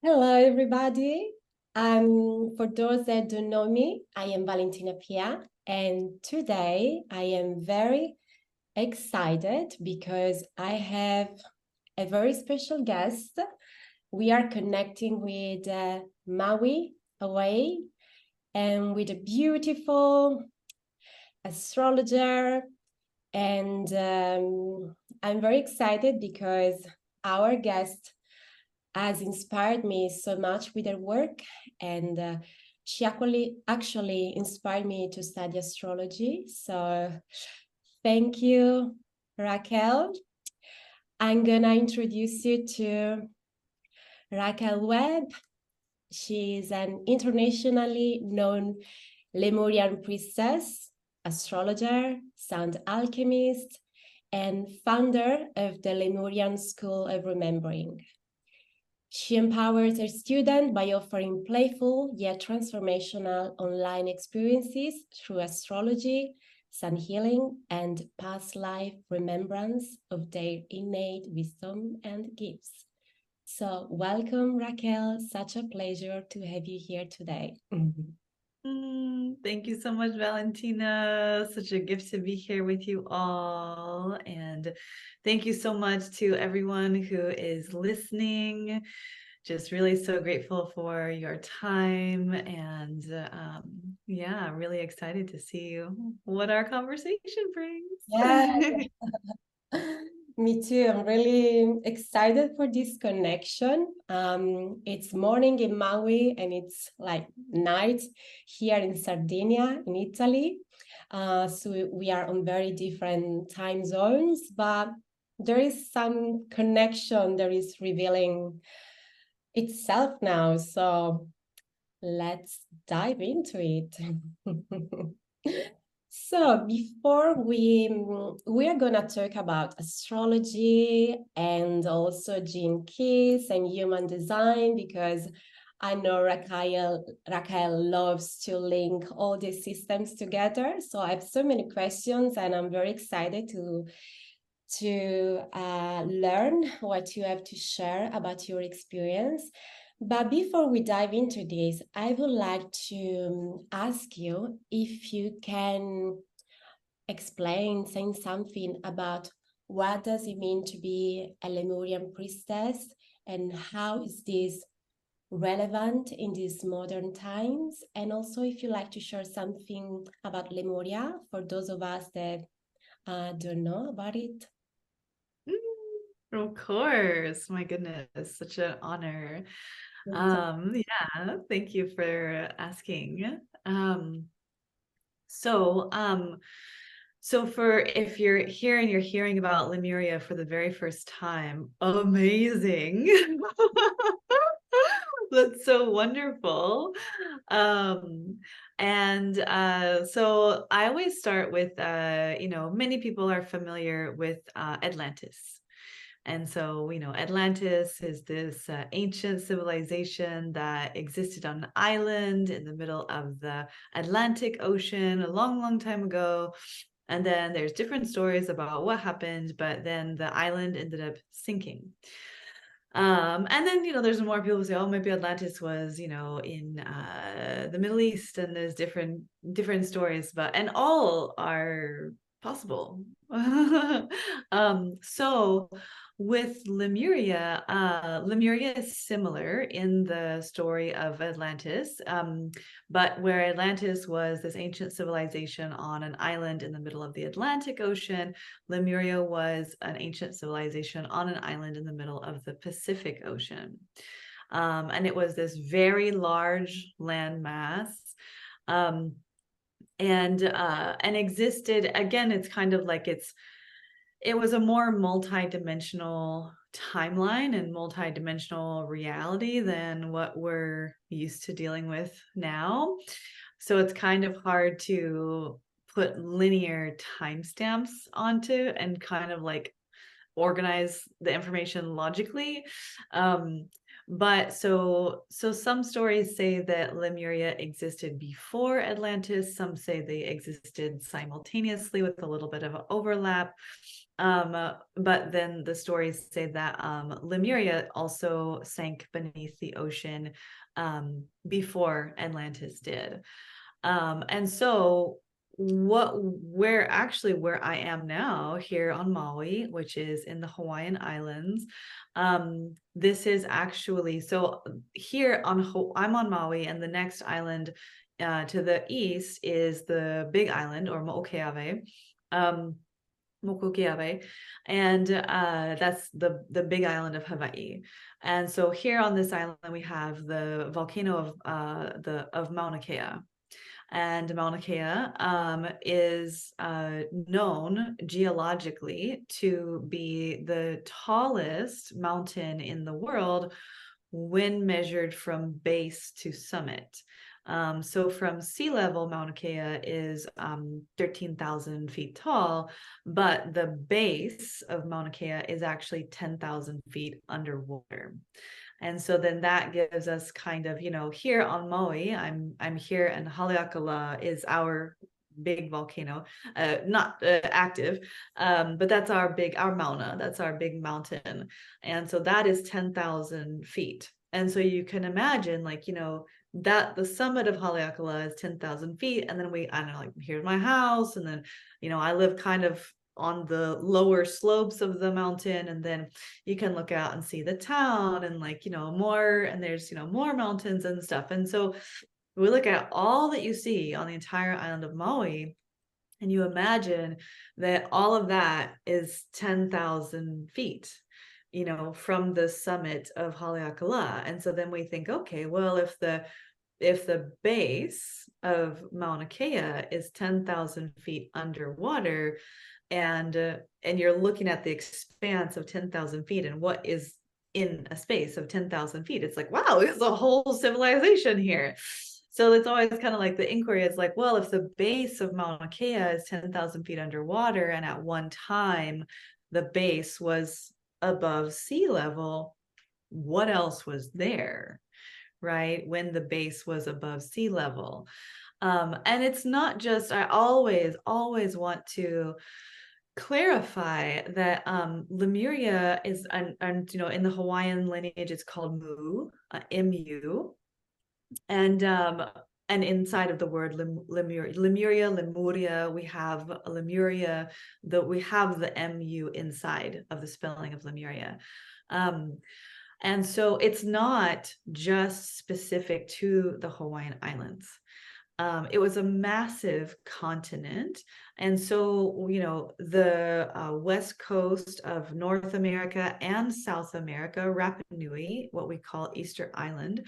Hello, everybody. For those that don't know me, I am Valentina Pia, and today I am very excited because I have a very special guest. We are connecting with Maui away and with a beautiful astrologer. And I'm very excited because our guest has inspired me so much with her work, and she actually inspired me to study astrology. So thank you, Raquel. I'm gonna introduce you to Rakaiel Webb. She is an internationally known Lemurian priestess, astrologer, sound alchemist, and founder of the Lemurian School of Remembering. She empowers her students by offering playful yet transformational online experiences through astrology, sun healing, and past life remembrance of their innate wisdom and gifts. So welcome, Raquel. Such a pleasure to have you here today. Thank you so much, Valentina. Such a gift to be here with you all. And thank you so much to everyone who is listening. Just really so grateful for your time. And yeah, really excited to see what our conversation brings. Yeah. Me too. I'm really excited for this connection. It's morning in Maui and it's like night here in Sardinia, in Italy. So we are on very different time zones, but there is some connection that is revealing itself now. So let's dive into it. So before we are gonna talk about astrology and also gene keys and human design, because I know Rakaiel loves to link all these systems together. So I have so many questions, and I'm very excited to learn what you have to share about your experience. But before we dive into this, I would like to ask you if you can explain, saying something about what does it mean to be a Lemurian priestess and how is this relevant in these modern times? And also if you like to share something about Lemuria for those of us that don't know about it. Of course. My goodness, such an honor. Yeah, thank you for asking. So, for if you're here and you're hearing about Lemuria for the very first time, amazing. That's so wonderful. And so I always start with many people are familiar with Atlantis. And so, Atlantis is this ancient civilization that existed on an island in the middle of the Atlantic Ocean a long, long time ago. And then there's different stories about what happened, but then the island ended up sinking. And then, there's more people who say, oh, maybe Atlantis was, in the Middle East, and there's different stories, and all are possible. So with Lemuria, Lemuria is similar in the story of Atlantis, but where Atlantis was this ancient civilization on an island in the middle of the Atlantic Ocean, Lemuria was an ancient civilization on an island in the middle of the Pacific Ocean. And it was this very large landmass. And existed, again, it's kind of like it was a more multi-dimensional timeline and multi-dimensional reality than what we're used to dealing with now. So it's kind of hard to put linear timestamps onto and kind of like organize the information logically. But so some stories say that Lemuria existed before Atlantis. Some say they existed simultaneously with a little bit of an overlap. But then the stories say that Lemuria also sank beneath the ocean before Atlantis did. And so where I am now here on Maui, which is in the Hawaiian Islands, this is actually, so here I'm on Maui, and the next island to the east is the Big Island, or Mo'oke'awe. Mokukiawe, and that's the Big Island of Hawaii. And so here on this island we have the volcano of Mauna Kea. And Mauna Kea is known geologically to be the tallest mountain in the world when measured from base to summit. So from sea level, Mauna Kea is 13,000 feet tall, but the base of Mauna Kea is actually 10,000 feet underwater. And so then that gives us kind of, here on Maui, I'm here, and Haleakala is our big volcano, not active, but that's our Mauna, that's our big mountain. And so that is 10,000 feet. And so you can imagine, that the summit of Haleakala is 10,000 feet. And then I don't know, here's my house. And then, I live kind of on the lower slopes of the mountain, and then you can look out and see the town, and more, and there's more mountains and stuff. And so we look at all that you see on the entire island of Maui, and you imagine that all of that is 10,000 feet, from the summit of Haleakala. And so then we think, okay, well, if the base of Mauna Kea is 10,000 feet underwater, and you're looking at the expanse of 10,000 feet and what is in a space of 10,000 feet, it's like, wow, there's a whole civilization here. So it's always kind of like the inquiry is like, well, if the base of Mauna Kea is 10,000 feet underwater, and at one time the base was above sea level, what else was there, right, when the base was above sea level? And it's not just, I always want to clarify that Lemuria is, and in the Hawaiian lineage it's called Mu, and inside of the word Lemuria, we have Lemuria, we have the Mu inside of the spelling of Lemuria. And so it's not just specific to the Hawaiian Islands. It was a massive continent. And so, the west coast of North America and South America, Rapa Nui, what we call Easter Island,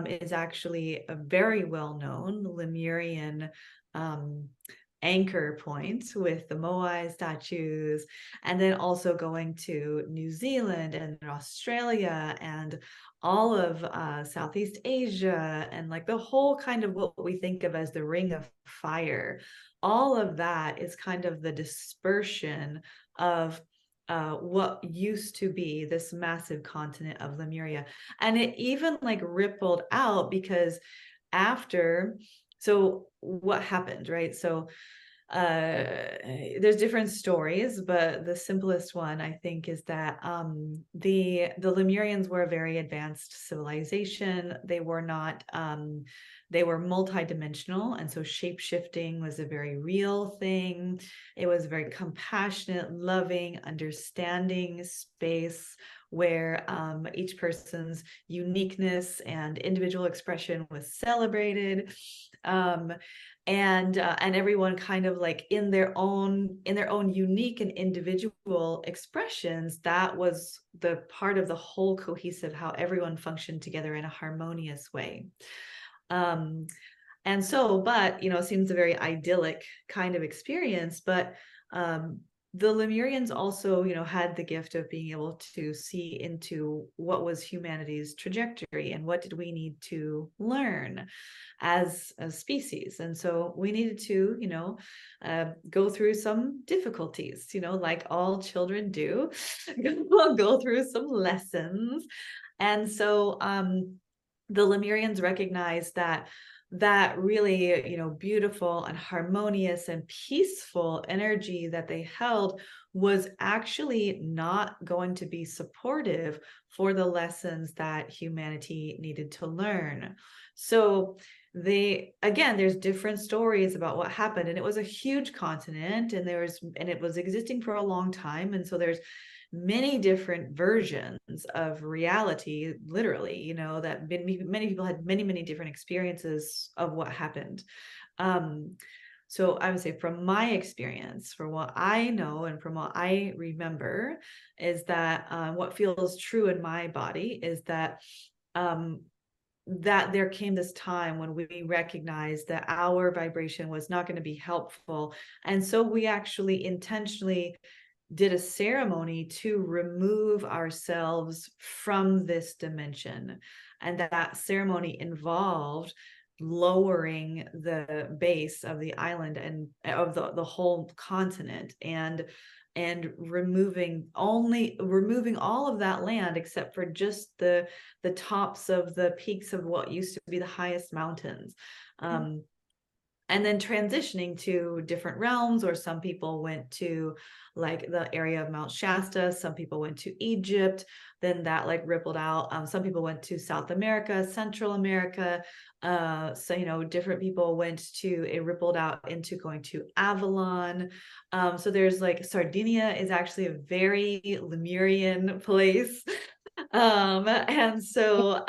is actually a very well-known Lemurian anchor point with the Moai statues, and then also going to New Zealand and Australia and all of Southeast Asia, and the whole kind of what we think of as the Ring of Fire. All of that is kind of the dispersion of what used to be this massive continent of Lemuria. And it even rippled out, because so what happened, right? So there's different stories, but the simplest one, I think, is that the Lemurians were a very advanced civilization. They were not, they were multidimensional, and so shape-shifting was a very real thing. It was a very compassionate, loving, understanding space where each person's uniqueness and individual expression was celebrated. And everyone kind of in their own unique and individual expressions, that was the part of the whole cohesive, how everyone functioned together in a harmonious way. And so, but it seems a very idyllic kind of experience, but the Lemurians also, had the gift of being able to see into what was humanity's trajectory and what did we need to learn as a species. And so we needed to, go through some difficulties, like all children do, go through some lessons. And so the Lemurians recognized that really, you know, beautiful and harmonious and peaceful energy that they held was actually not going to be supportive for the lessons that humanity needed to learn. So there's different stories about what happened, and it was a huge continent, and it was existing for a long time, and so there's many different versions of reality, literally, you know, that many people had many different experiences of what happened. So I would say, from my experience, from what I know and from what I remember, is that what feels true in my body is that that there came this time when we recognized that our vibration was not going to be helpful, and so we actually intentionally did a ceremony to remove ourselves from this dimension. And that ceremony involved lowering the base of the island and of the whole continent, and removing all of that land except for just the tops of the peaks of what used to be the highest mountains. And then transitioning to different realms, or some people went to like the area of Mount Shasta, some people went to Egypt, then that like rippled out. Some people went to South America, Central America. So, you know, different people it rippled out into going to Avalon. So there's like Sardinia is actually a very Lemurian place. And so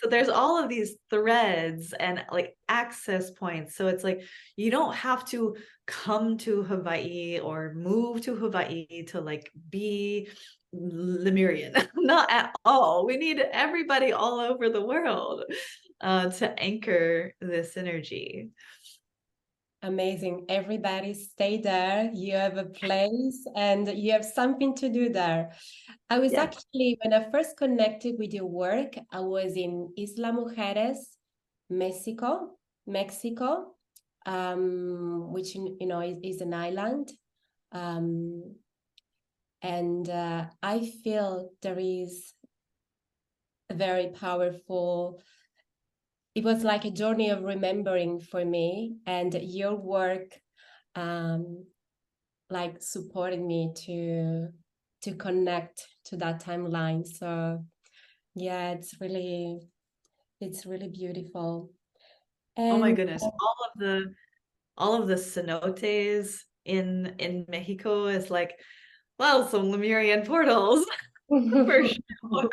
there's all of these threads and like access points. So it's like you don't have to come to Hawaii or move to Hawaii to like be Lemurian. Not at all. We need everybody all over the world to anchor this energy. Amazing. Everybody stay there. You have a place and you have something to do there. I was actually, when I first connected with your work, I was in Isla Mujeres, Mexico, which, you know, is an island. And I feel there is a very powerful, it was like a journey of remembering for me, and your work like supported me to connect to that timeline. So yeah, it's really beautiful. Oh my And goodness. All of the cenotes in Mexico is like, well, some Lemurian portals for sure.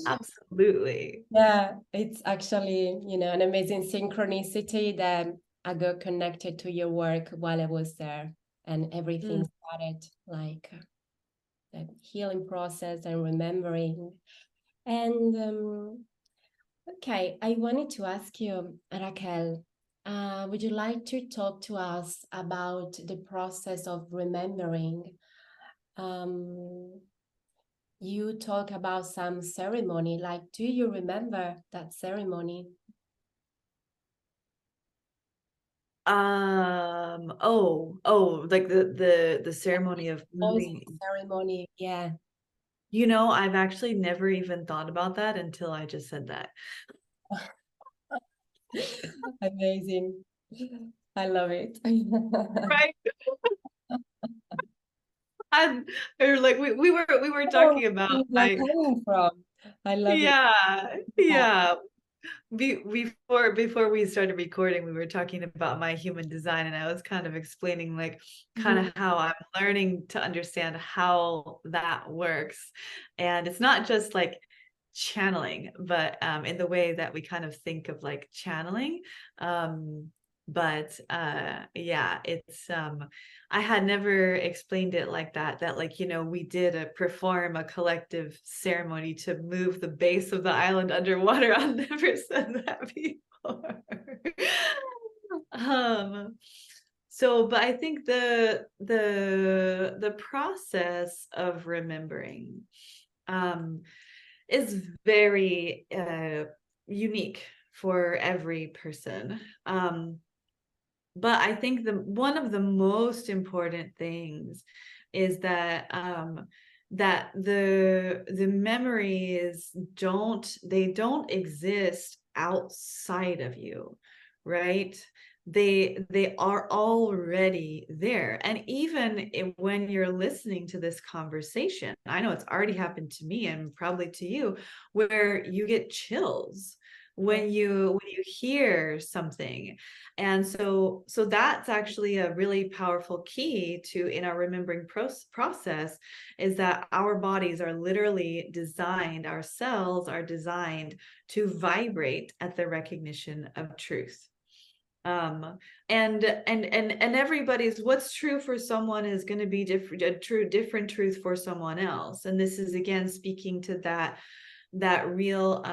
Absolutely. yeah, it's actually, you know, an amazing synchronicity that I got connected to your work while I was there, and everything started like the healing process and remembering. And okay, I wanted to ask you, Raquel, would you like to talk to us about the process of remembering? You talk about some ceremony, like, do you remember that ceremony? Like the ceremony of moving. Ceremony, yeah. You know, I've actually never even thought about that until I just said that. Amazing. I love it. Right. And or like we were Oh, talking about like coming from. I love it. yeah, yeah. Before we started recording, we were talking about my human design, and I was kind of explaining like kind of how I'm learning to understand how that works. And it's not just like channeling, but in the way that we kind of think of like channeling. But yeah, it's I had never explained it like that like, you know, we did perform a collective ceremony to move the base of the island underwater. I've never said that before. So but I think the process of remembering is very unique for every person. But I think one of the most important things is that that the memories don't exist outside of you, right? They are already there. And even when you're listening to this conversation, I know it's already happened to me and probably to you, where you get chills when you hear something. And so that's actually a really powerful key to in our remembering process, is that our bodies are literally designed, our cells are designed to vibrate at the recognition of truth. And everybody's, what's true for someone is going to be different truth for someone else. And this is again speaking to that real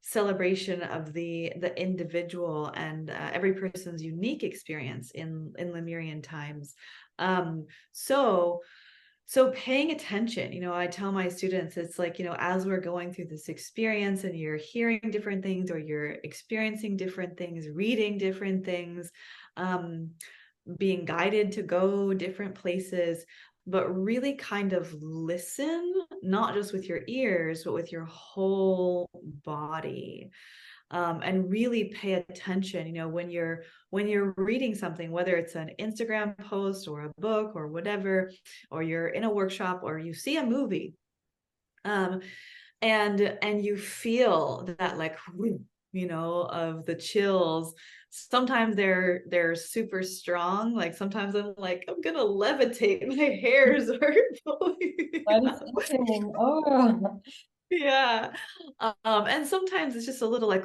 celebration of the individual and every person's unique experience in Lemurian times. So paying attention, I tell my students, it's like, as we're going through this experience and you're hearing different things, or you're experiencing different things, reading different things, being guided to go different places, but really kind of listen, not just with your ears, but with your whole body. And really pay attention, when you're reading something, whether it's an Instagram post or a book or whatever, or you're in a workshop or you see a movie, and you feel that, like, of the chills. Sometimes they're super strong. Like sometimes I'm like, I'm gonna levitate, my hairs are pulling What's out. happening? Oh, Yeah. And sometimes it's just a little like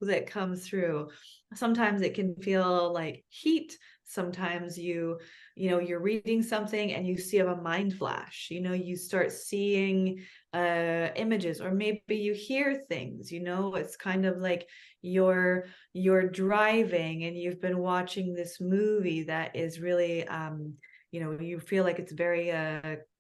that comes through. Sometimes it can feel like heat. Sometimes you're reading something and you see a mind flash, you start seeing images, or maybe you hear things, it's kind of like you're driving and you've been watching this movie that is really you feel like it's very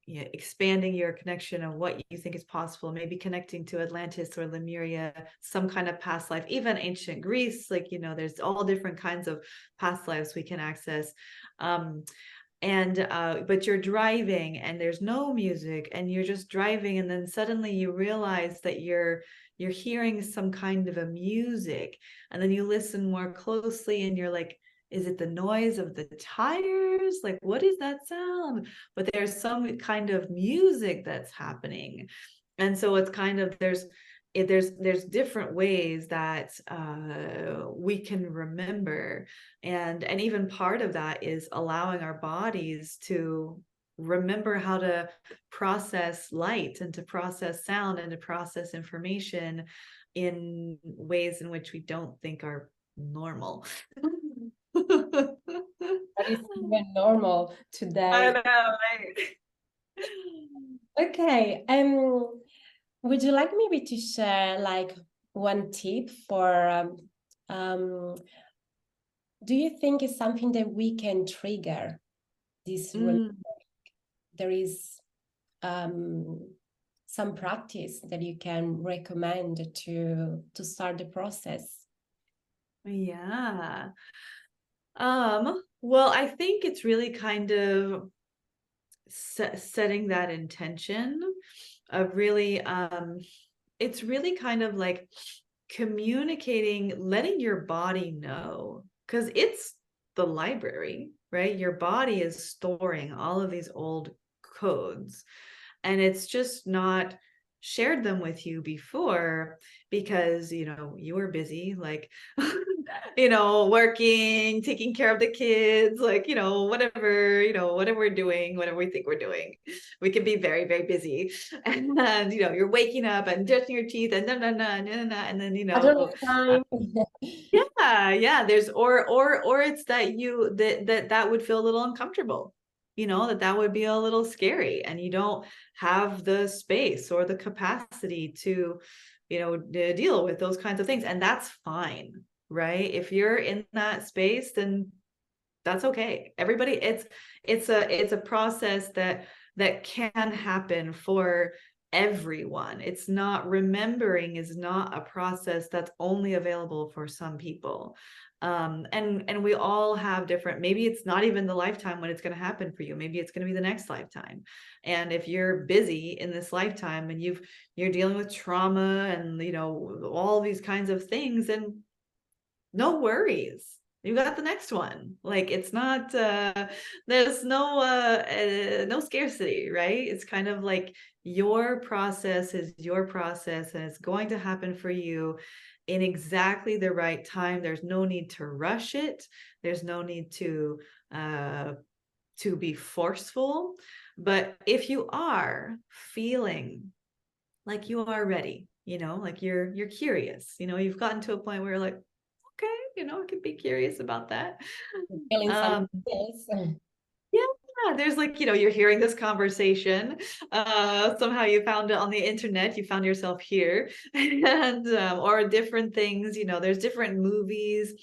expanding your connection of what you think is possible, maybe connecting to Atlantis or Lemuria, some kind of past life, even ancient Greece, like, there's all different kinds of past lives we can access. But you're driving and there's no music and you're just driving, and then suddenly you realize that you're hearing some kind of a music, and then you listen more closely and you're like, is it the noise of the tires? Like, what is that sound? But there's some kind of music that's happening. And so it's kind of, there's different ways that we can remember. And even part of that is allowing our bodies to remember how to process light and to process sound and to process information in ways in which we don't think are normal. that is even normal I today. know, right? Okay. Would you like maybe to share like one tip for do you think is something that we can trigger this there is some practice that you can recommend to start the process? Yeah. Well, I think it's really kind of setting that intention of really, it's really kind of like communicating, letting your body know, because it's the library, right? Your body is storing all of these old codes, and it's just not shared them with you before because you were busy, like working, taking care of the kids, like whatever we're doing, whatever we think we're doing, we can be very, very busy. And you're waking up and brushing your teeth and and then I don't have time. yeah, there's or it's that that would feel a little uncomfortable, that would be a little scary, and you don't have the space or the capacity to deal with those kinds of things, and that's fine, right? If you're in that space, then that's okay. Everybody, it's a process that can happen for everyone. It's not, remembering is not a process that's only available for some people. And we all have different, maybe it's not even the lifetime when it's going to happen for you. Maybe it's going to be the next lifetime. And if you're busy in this lifetime and you're dealing with trauma and, you know, all these kinds of things, and no worries, you got the next one. Like, it's not there's no scarcity, right? It's kind of like your process is your process, and it's going to happen for you in exactly the right time. There's no need to rush it. There's no need to be forceful. But if you are feeling like you are ready, you know, like you're curious, you know, you've gotten to a point where you're like, okay, you know, I could be curious about that. Feeling something Um, else. yeah, there's like, you know, you're hearing this conversation. Somehow you found it on the internet, you found yourself here, and or different things, you know, there's different movies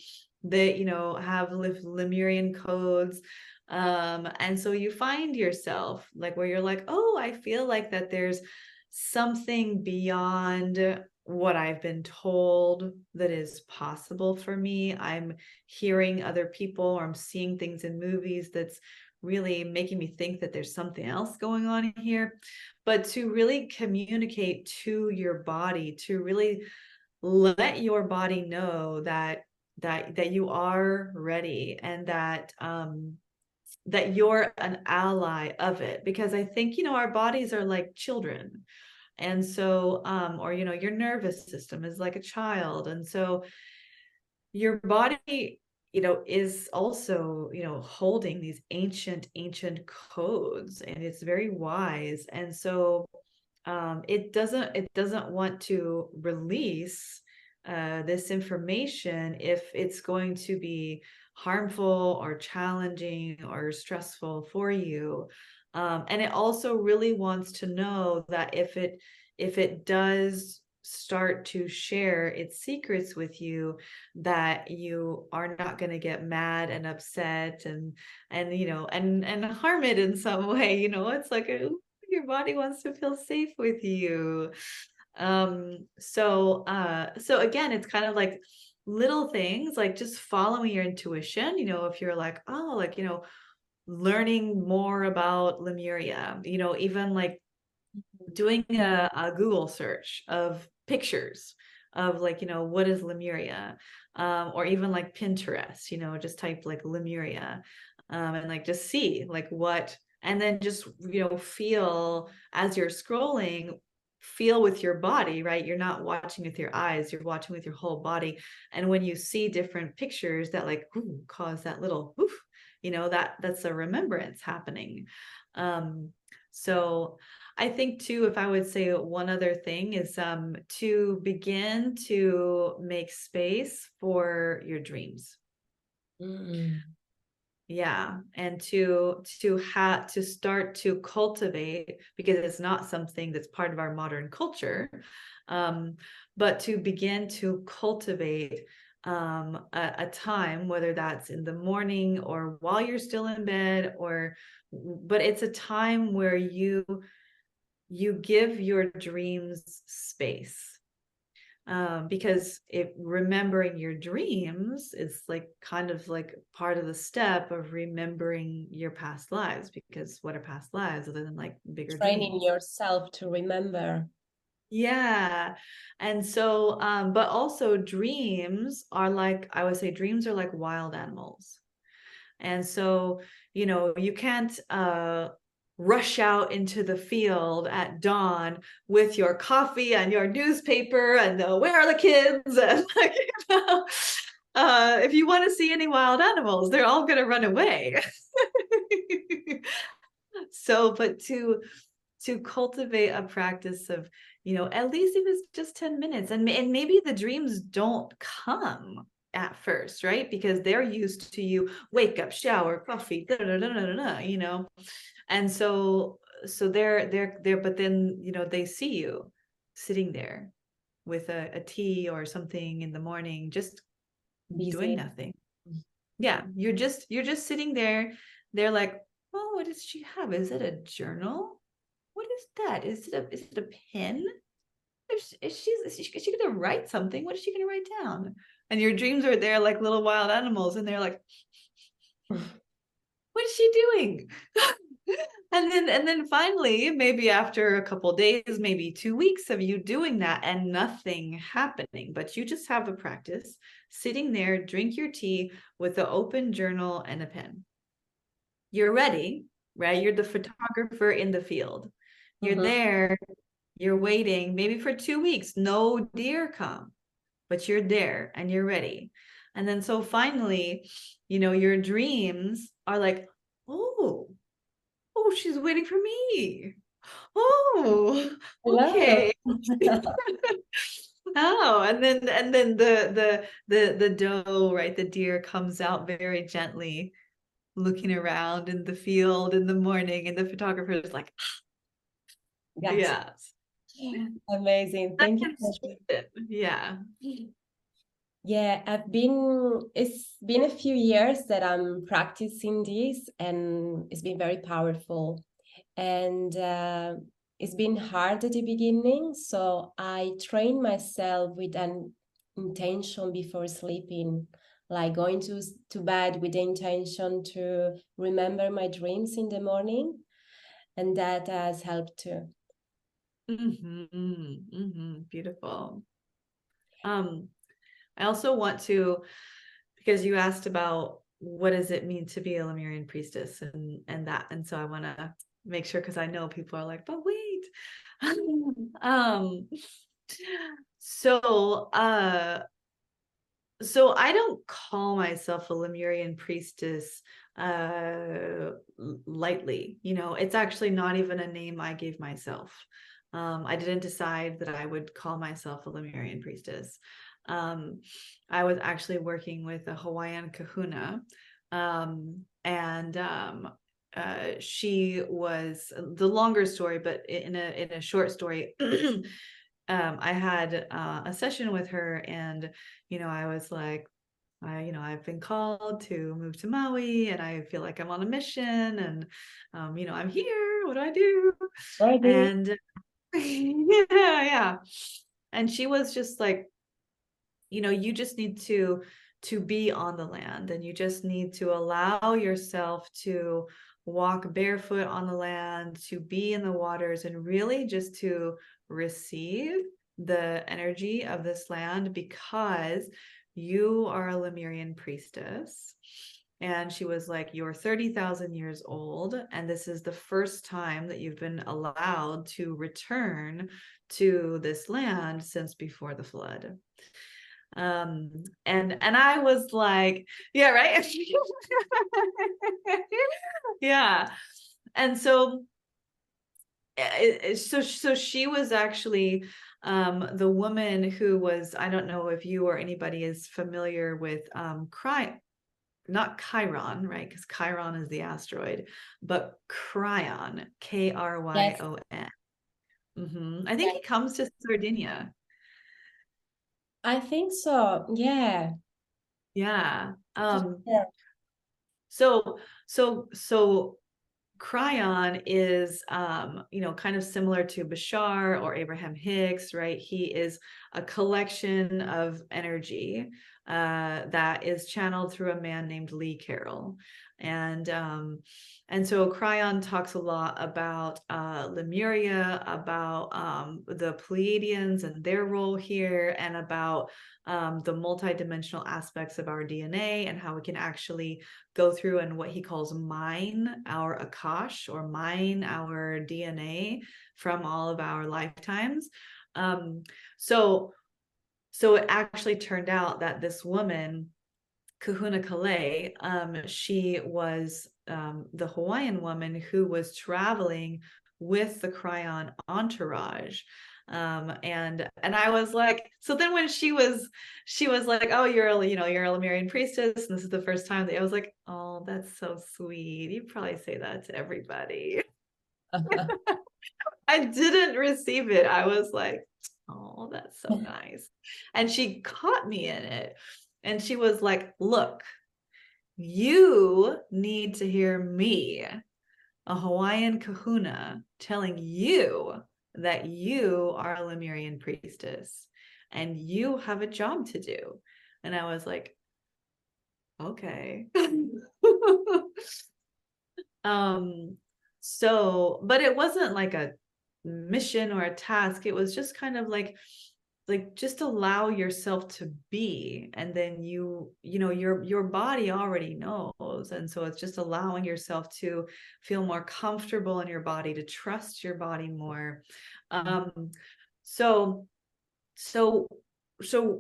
that, you know, have Lemurian codes. And so you find yourself like where you're like, oh, I feel like that there's something beyond what I've been told that is possible for me. I'm hearing other people, or I'm seeing things in movies that's really making me think that there's something else going on here. But to really communicate to your body, to really let your body know that you are ready, and that you're an ally of it. Because I think, you know, our bodies are like children. And so or, you know, your nervous system is like a child. And so your body, you know, is also, you know, holding these ancient codes, and it's very wise. And so it doesn't want to release this information if it's going to be harmful or challenging or stressful for you. And it also really wants to know that if it does start to share its secrets with you, that you are not going to get mad and upset and you know, and harm it in some way. You know, it's like your body wants to feel safe with you. So again, it's kind of like little things, like just following your intuition. You know, if you're like, oh, like, you know, learning more about Lemuria, you know, even like doing a Google search of pictures of, like, you know, what is Lemuria, or even like Pinterest, you know, just type like Lemuria, and like just see like what, and then just, you know, feel as you're scrolling, feel with your body, right? You're not watching with your eyes, you're watching with your whole body. And when you see different pictures that like cause that little oof, you know, that's a remembrance happening. So I think too, if I would say one other thing is to begin to make space for your dreams. Mm. Yeah, and to start to cultivate, because it's not something that's part of our modern culture, but to begin to cultivate a time, whether that's in the morning or while you're still in bed, or but it's a time where you give your dreams space. Because remembering your dreams is like kind of like part of the step of remembering your past lives, because what are past lives other than like bigger Training dreams? yourself to remember. Yeah. And so but also dreams are like, I would say dreams are like wild animals. And so, you know, you can't rush out into the field at dawn with your coffee and your newspaper and where are the kids? And like, you know, if you want to see any wild animals, they're all going to run away. So, but to cultivate a practice of, you know, at least if it's just 10 minutes, and maybe the dreams don't come at first, right? Because they're used to you wake up, shower, coffee, da, da, da, da, da, da, you know. And so they're but then, you know, they see you sitting there with a tea or something in the morning, just doing Busy. nothing. Yeah, you're just sitting there. They're like, oh, what does she have? Is it a journal? What is that? Is it a pen? Is she gonna write something? What is she gonna write down? And your dreams are there like little wild animals, and they're like, what is she doing? And then finally, maybe after a couple days, maybe 2 weeks of you doing that and nothing happening, but you just have a practice sitting there, drink your tea with an open journal and a pen. You're ready, right? You're the photographer in the field. You're there, you're waiting, maybe for 2 weeks, no deer come, but you're there and you're ready. And then so finally, your dreams are like, oh, she's waiting for me. Oh, Hello. okay. Oh, and then the doe, right? The deer comes out very gently, looking around in the field in the morning, and the photographer is like, Gotcha. yeah. Amazing. Thank you. Yeah. Yeah, it's been a few years that I'm practicing this, and it's been very powerful. And it's been hard at the beginning, so I trained myself with an intention before sleeping, like going to bed with the intention to remember my dreams in the morning, and that has helped too. Beautiful. I also want to, because you asked about what does it mean to be a Lemurian priestess and so I want to make sure, because I know people are like, but wait. um so so I don't call myself a Lemurian priestess lightly. It's actually not even a name I gave myself. I didn't decide that I would call myself a Lemurian priestess. I was actually working with a Hawaiian kahuna, and she was the longer story, but in a short story. I had a session with her, and I was like, I've been called to move to Maui, and I feel like I'm on a mission, and I'm here. What do I do? Ready? And yeah. And she was just like, you just need to be on the land, and you just need to allow yourself to walk barefoot on the land, to be in the waters, and really just to receive the energy of this land, because you are a Lemurian priestess. And she was like, you're 30,000 years old, and this is the first time that you've been allowed to return to this land since before the flood. And I was like, yeah, right. Yeah. And so so she was actually the woman who was, I don't know if you or anybody is familiar with not Chiron, right? Because Chiron is the asteroid, but Cryon, Yes, Kryon. I think he comes to Sardinia. I think so. Yeah. Yeah. Yeah. So Cryon is kind of similar to Bashar or Abraham Hicks, right? He is a collection of energy that is channeled through a man named Lee Carroll. And so Cryon talks a lot about Lemuria, about the Pleiadians and their role here, and about the multidimensional aspects of our DNA, and how we can actually go through and what he calls mine our Akash, or mine our DNA from all of our lifetimes. So it actually turned out that this woman, Kahuna Kale, she was the Hawaiian woman who was traveling with the Cryon entourage. And I was like, so then when she was like, oh, you're a Lemurian priestess, and this is the first time that I was like, oh, that's so sweet. You probably say that to everybody. I didn't receive it. I was like, oh, that's so nice. And she caught me in it. And she was like, look, you need to hear me. a Hawaiian kahuna telling you that you are a Lemurian priestess and you have a job to do. And I was like, okay. So, but it wasn't like a mission or a task. It was just kind of like just allow yourself to be, and then you know your body already knows, and so it's just allowing yourself to feel more comfortable in your body, to trust your body more. So so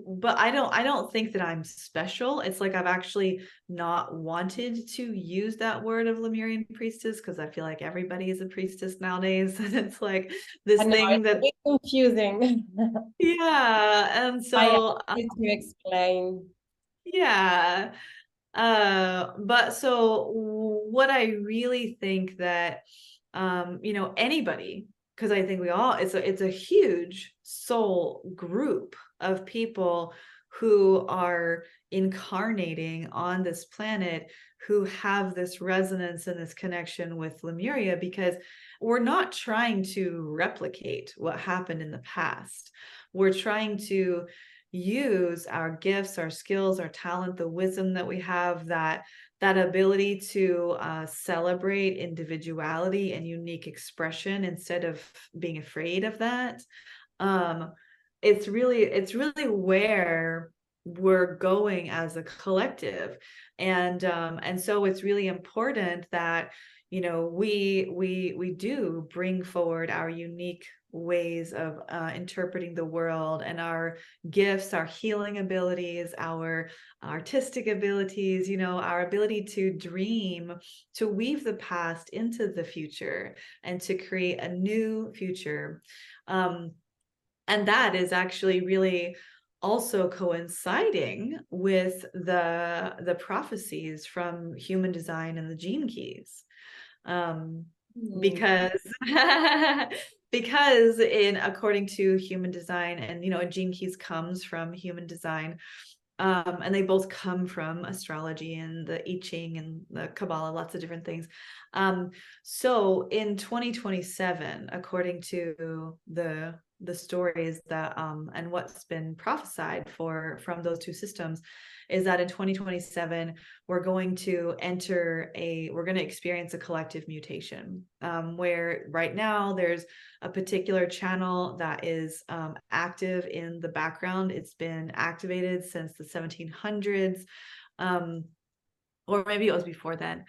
but I don't think that I'm special. It's like I've actually not wanted to use that word of Lemurian priestess, because I feel like everybody is a priestess nowadays. And it's like this I know thing it's a that, bit confusing. yeah. And I so need to explain. yeah. But so what I really think that anybody, because I think we all, it's a huge soul group of people who are incarnating on this planet, who have this resonance and this connection with Lemuria, because we're not trying to replicate what happened in the past. We're trying to use our gifts, our skills, our talent, the wisdom that we have, that ability to celebrate individuality and unique expression instead of being afraid of that. It's really where we're going as a collective. And so it's really important that we do bring forward our unique ways of interpreting the world, and our gifts, our healing abilities, our artistic abilities, our ability to dream, to weave the past into the future and to create a new future. And that is actually really also coinciding with the prophecies from human design and the gene keys. Because because according to human design, and gene keys comes from human design, and they both come from astrology and the I Ching and the Kabbalah, lots of different things. So in 2027, according to the stories that and what's been prophesied from those two systems, is that in 2027 we're going to experience a collective mutation, where right now there's a particular channel that is active in the background. It's been activated since the 1700s, or maybe it was before then.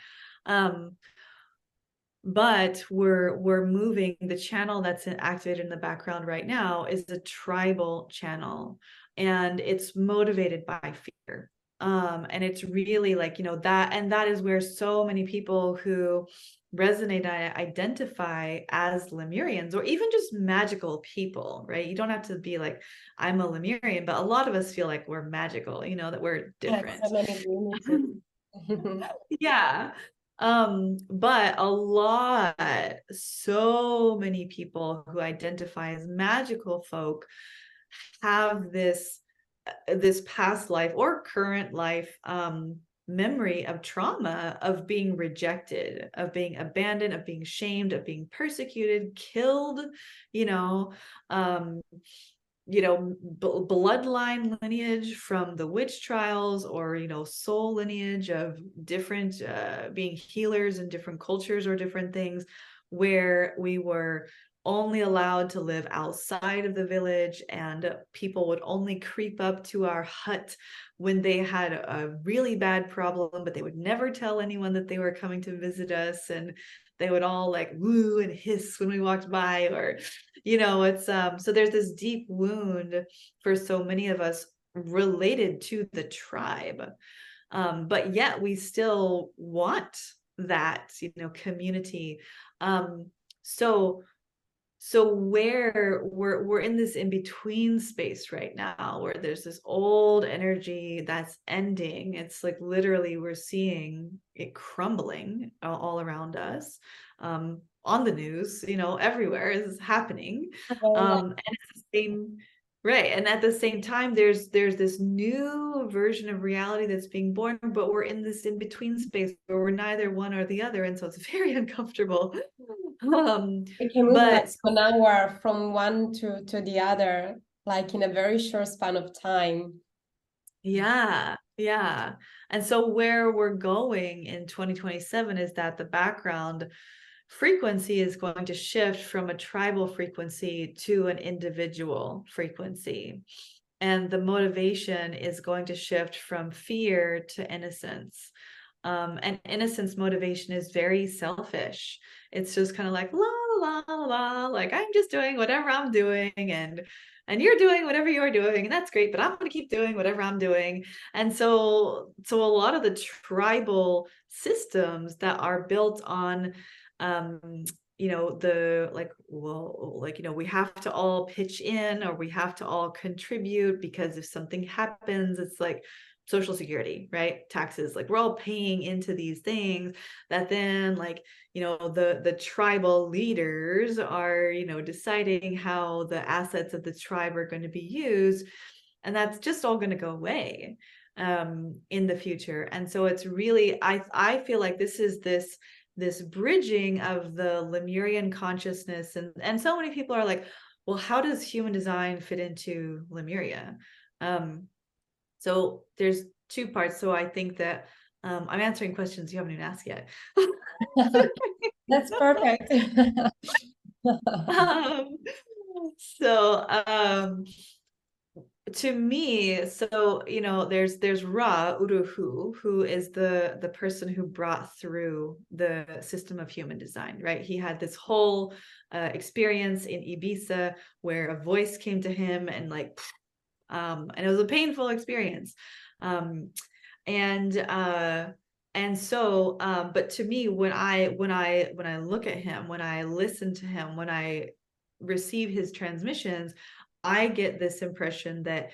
But we're moving. The channel that's activated in the background right now is the tribal channel, and it's motivated by fear. And it's really like, that is where so many people who resonate and identify as Lemurians, or even just magical people, right? You don't have to be like, I'm a Lemurian, but a lot of us feel like we're magical, that we're different. So many lineages. Yeah. But so many people who identify as magical folk have this past life or current life memory of trauma, of being rejected, of being abandoned, of being shamed, of being persecuted, killed, bloodline lineage from the witch trials, or soul lineage of different being healers in different cultures or different things, where we were only allowed to live outside of the village, and people would only creep up to our hut when they had a really bad problem, but they would never tell anyone that they were coming to visit us, and they would all like woo and hiss when we walked by, or it's so there's this deep wound for so many of us related to the tribe, but yet we still want that community. So where we're in this in-between space right now, where there's this old energy that's ending. It's like literally we're seeing it crumbling all around us, on the news, everywhere is happening. And it's the same. Right. And at the same time, there's this new version of reality that's being born, but we're in this in-between space where we're neither one or the other. And so it's very uncomfortable. We can move like But 1 hour from one to the other, like in a very short span of time. yeah, yeah. And so where we're going in 2027 is that the background frequency is going to shift from a tribal frequency to an individual frequency. And the motivation is going to shift from fear to innocence. And innocence motivation is very selfish. It's just kind of like la la la la, like I'm just doing whatever I'm doing, and you're doing whatever you're doing, and that's great, but I'm going to keep doing whatever I'm doing. And so a lot of the tribal systems that are built on the like, well, like, we have to all pitch in, or we have to all contribute, because if something happens, it's like social security, right? Taxes, like we're all paying into these things that then, like, the tribal leaders are, deciding how the assets of the tribe are going to be used, and that's just all going to go away in the future. And so it's really, I feel like this is this bridging of the Lemurian consciousness, and so many people are like, well, how does human design fit into Lemuria? So there's two parts. So I think that I'm answering questions you haven't even asked yet. That's perfect. um, so to me, so there's Ra Uruhu, who is the person who brought through the system of human design, right? He had this whole experience in Ibiza where a voice came to him, and like and it was a painful experience. And so but to me, when I look at him, when I listen to him, when I receive his transmissions, I get this impression that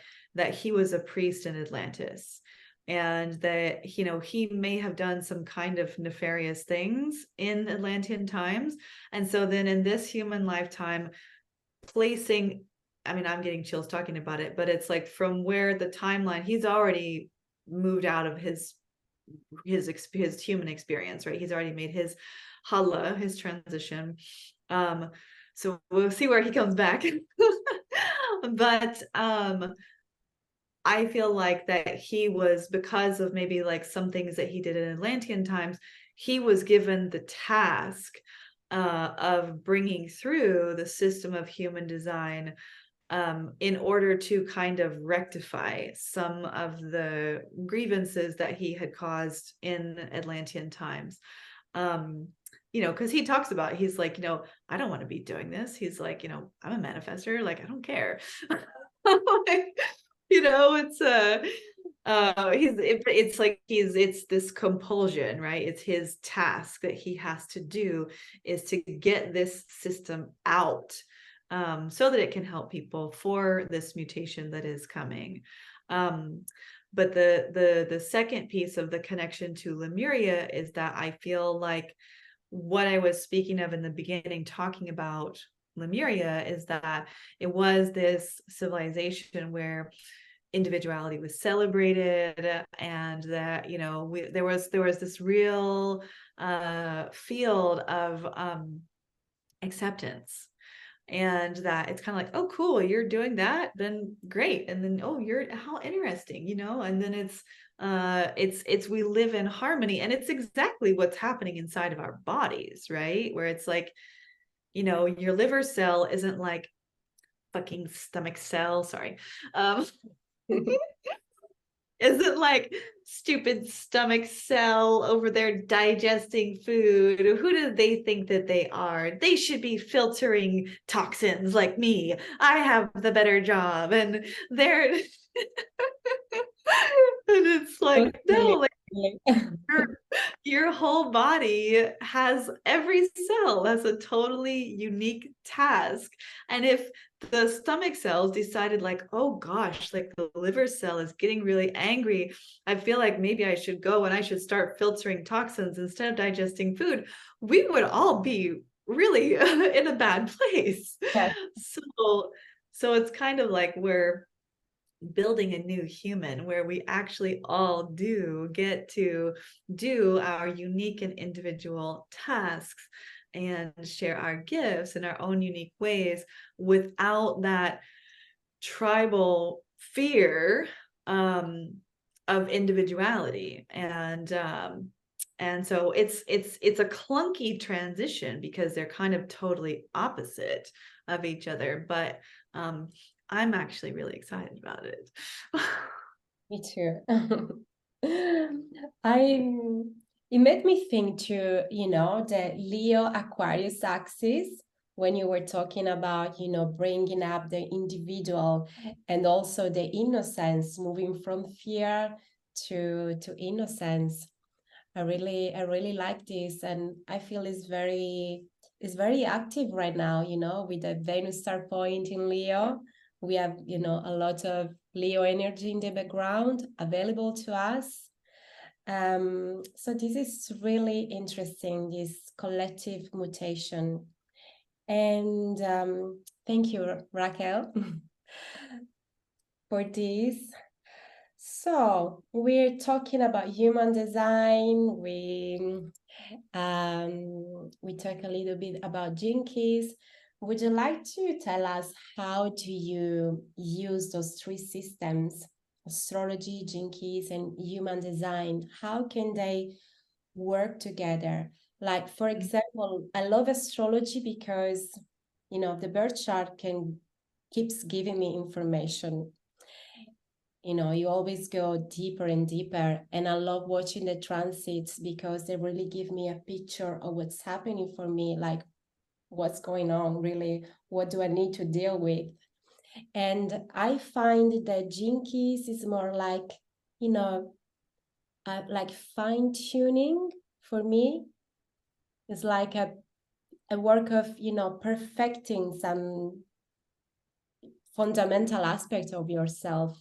he was a priest in Atlantis, and that he may have done some kind of nefarious things in Atlantean times. And so then in this human lifetime, placing, I mean, I'm getting chills talking about it, but it's like from where the timeline, he's already moved out of his human experience, right? He's already made his hala, his transition. So we'll see where he comes back. But I feel like that he was, because of maybe like some things that he did in Atlantean times, he was given the task of bringing through the system of human design in order to kind of rectify some of the grievances that he had caused in Atlantean times. Because he talks about, he's like, I don't want to be doing this. He's like, I'm a manifester, like I don't care. It's this compulsion, right? It's his task that he has to do, is to get this system out, so that it can help people for this mutation that is coming. But the second piece of the connection to Lemuria is that I feel like what I was speaking of in the beginning, talking about Lemuria, is that it was this civilization where individuality was celebrated, and that there was this real field of acceptance, and that it's kind of like, oh cool, you're doing that, then great, and then, oh, you're, how interesting, and then it's we live in harmony, and it's exactly what's happening inside of our bodies, right? Where it's like, your liver cell isn't like fucking stomach cell, sorry, isn't like stupid stomach cell over there digesting food. Who do they think that they are? They should be filtering toxins like me. I have the better job. And they're and it's like, no, like your whole body has, every cell has a totally unique task. And if the stomach cells decided like, oh gosh, like the liver cell is getting really angry, I feel like maybe I should go and I should start filtering toxins instead of digesting food, we would all be really in a bad place. Yes. So So it's kind of like we're building a new human where we actually all do get to do our unique and individual tasks and share our gifts in our own unique ways without that tribal fear of individuality. And so it's a clunky transition because they're kind of totally opposite of each other, but I'm actually really excited about it. Me too. I it made me think to, the Leo Aquarius axis when you were talking about, bringing up the individual and also the innocence, moving from fear to innocence. I really like this, and I feel it's very active right now, with the Venus star point in Leo. We have, a lot of Leo energy in the background available to us. So this is really interesting, this collective mutation. And thank you, Raquel, for this. So we're talking about human design. We talk a little bit about jinkies. Would you like to tell us how do you use those three systems, astrology, jinkies, and human design? How can they work together? Like, for example, I love astrology because, the birth chart keeps giving me information. You always go deeper and deeper. And I love watching the transits because they really give me a picture of what's happening for me, like what's going on, really, what do I need to deal with? And I find that jinkies is more like, like fine tuning for me. It's like a work of, perfecting some fundamental aspect of yourself.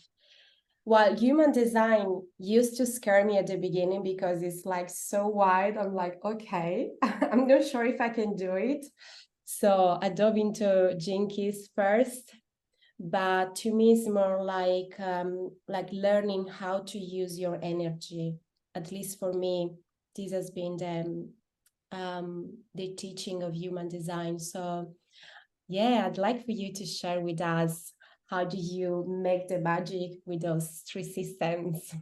While human design used to scare me at the beginning because it's like so wide, I'm like, okay, I'm not sure if I can do it. So I dove into jinkies first, but to me it's more like learning how to use your energy. At least for me, this has been the teaching of human design. So yeah, I'd like for you to share with us, how do you make the magic with those three systems?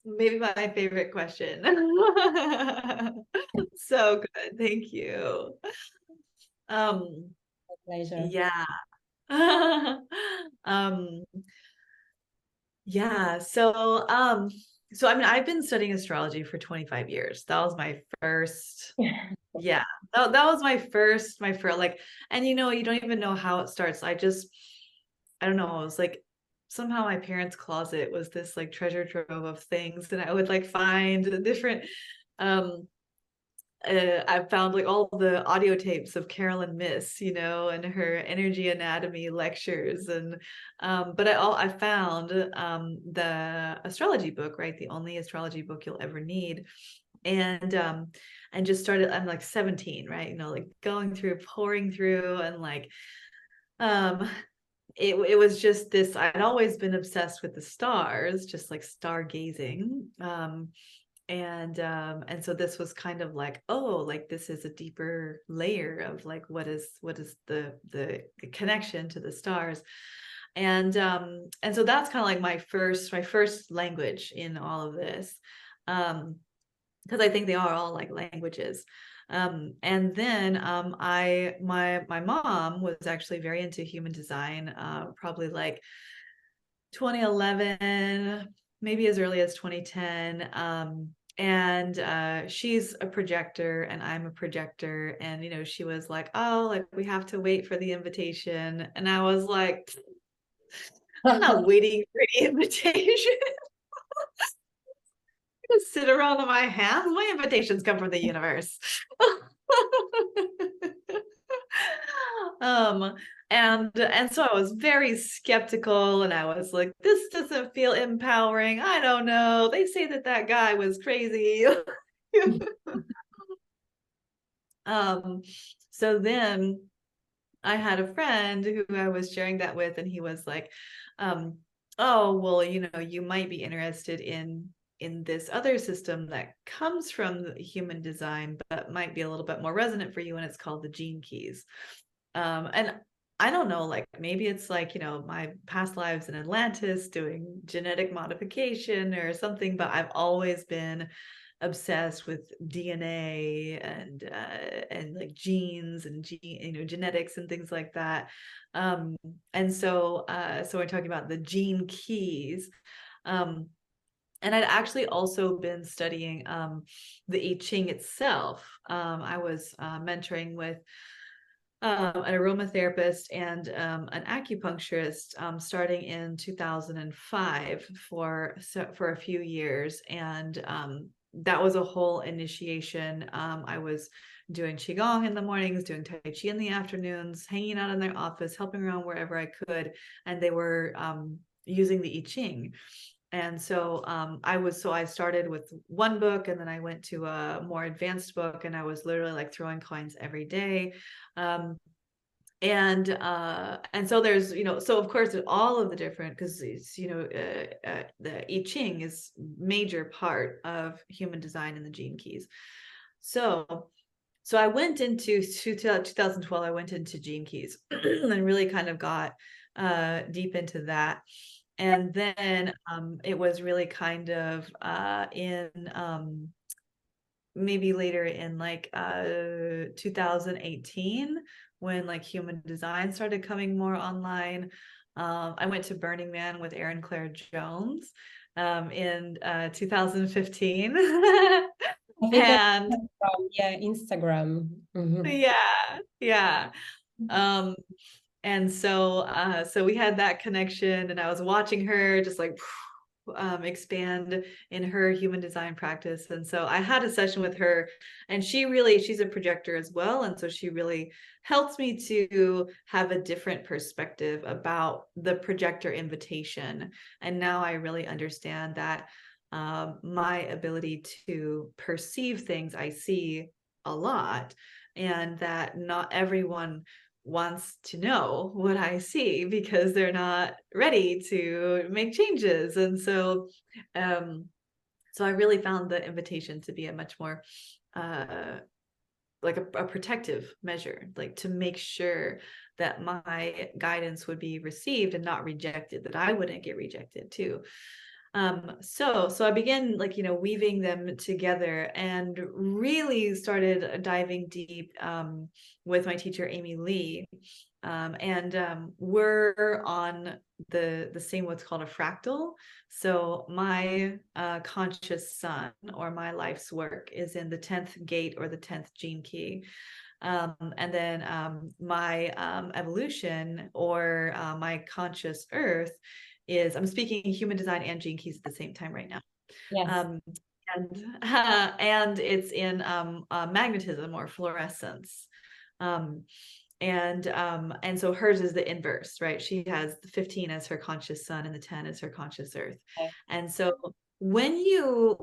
Maybe my favorite question. So good. Thank you. Pleasure. Yeah. um yeah, so I mean I've been studying astrology for 25 years. That was my first, yeah, that was my first like, and you don't even know how it starts. I don't know, it was like somehow my parents' closet was this like treasure trove of things, and I would like find different um I found like all the audio tapes of Carolyn Miss, and her energy anatomy lectures, and but I found the astrology book, right? The only astrology book you'll ever need, and just started. I'm like 17, right? Like going through, pouring through, and like it was just this. I'd always been obsessed with the stars, just like stargazing. And so this was kind of like, oh, like this is a deeper layer of like what is the connection to the stars. And so that's kind of like my first language in all of this, because I think they are all like languages. And then my mom was actually very into human design, probably like 2011, maybe as early as 2010. And she's a projector and I'm a projector. And, she was like, oh, like we have to wait for the invitation. And I was like, I'm not waiting for the invitation. Just sit around on my hands. My invitations come from the universe. um and so I was very skeptical, and I was like, this doesn't feel empowering. I don't know, they say that guy was crazy. um so then I had a friend who I was sharing that with, and he was like, oh, well, you might be interested in this other system that comes from the human design, but might be a little bit more resonant for you, and it's called the gene keys. And I don't know, like maybe it's like, my past lives in Atlantis doing genetic modification or something, but I've always been obsessed with DNA and like genes and genetics and things like that. And so we're talking about the gene keys. And I'd actually also been studying the I Ching itself. I was mentoring with an aromatherapist and an acupuncturist starting in 2005 for a few years, and that was a whole initiation. I was doing qigong in the mornings, doing tai chi in the afternoons, hanging out in their office, helping around wherever I could, and they were using the I Ching. And so I started with one book, and then I went to a more advanced book, and I was literally like throwing coins every day. And so there's, so of course all of the different, because it's, the I Ching is major part of human design and the gene keys. So I went into 2012, I went into gene keys and really kind of got deep into that. And then it was really kind of in maybe later in like 2018 when like human design started coming more online. I went to Burning Man with Erin Claire Jones in 2015. I think I And from Instagram. Mhm. yeah. Um, and so we had that connection, and I was watching her just like expand in her human design practice. And so I had a session with her, and she's a projector as well. And so she really helped me to have a different perspective about the projector invitation. And now I really understand that my ability to perceive things I see a lot, and that not everyone wants to know what I see because they're not ready to make changes. And so I really found the invitation to be a much more like a protective measure, like to make sure that my guidance would be received and not rejected, that I wouldn't get rejected too. So I began like, weaving them together, and really started diving deep with my teacher, Amy Lee. And we're on the same, what's called a fractal. So my conscious sun, or my life's work, is in the 10th gate, or the 10th gene key. And then my evolution, or my conscious earth, is, I'm speaking human design and gene keys at the same time right now. Yes. And it's in magnetism, or fluorescence. And so hers is the inverse, right? She has the 15 as her conscious sun, and the 10 as her conscious earth. Okay. And so when you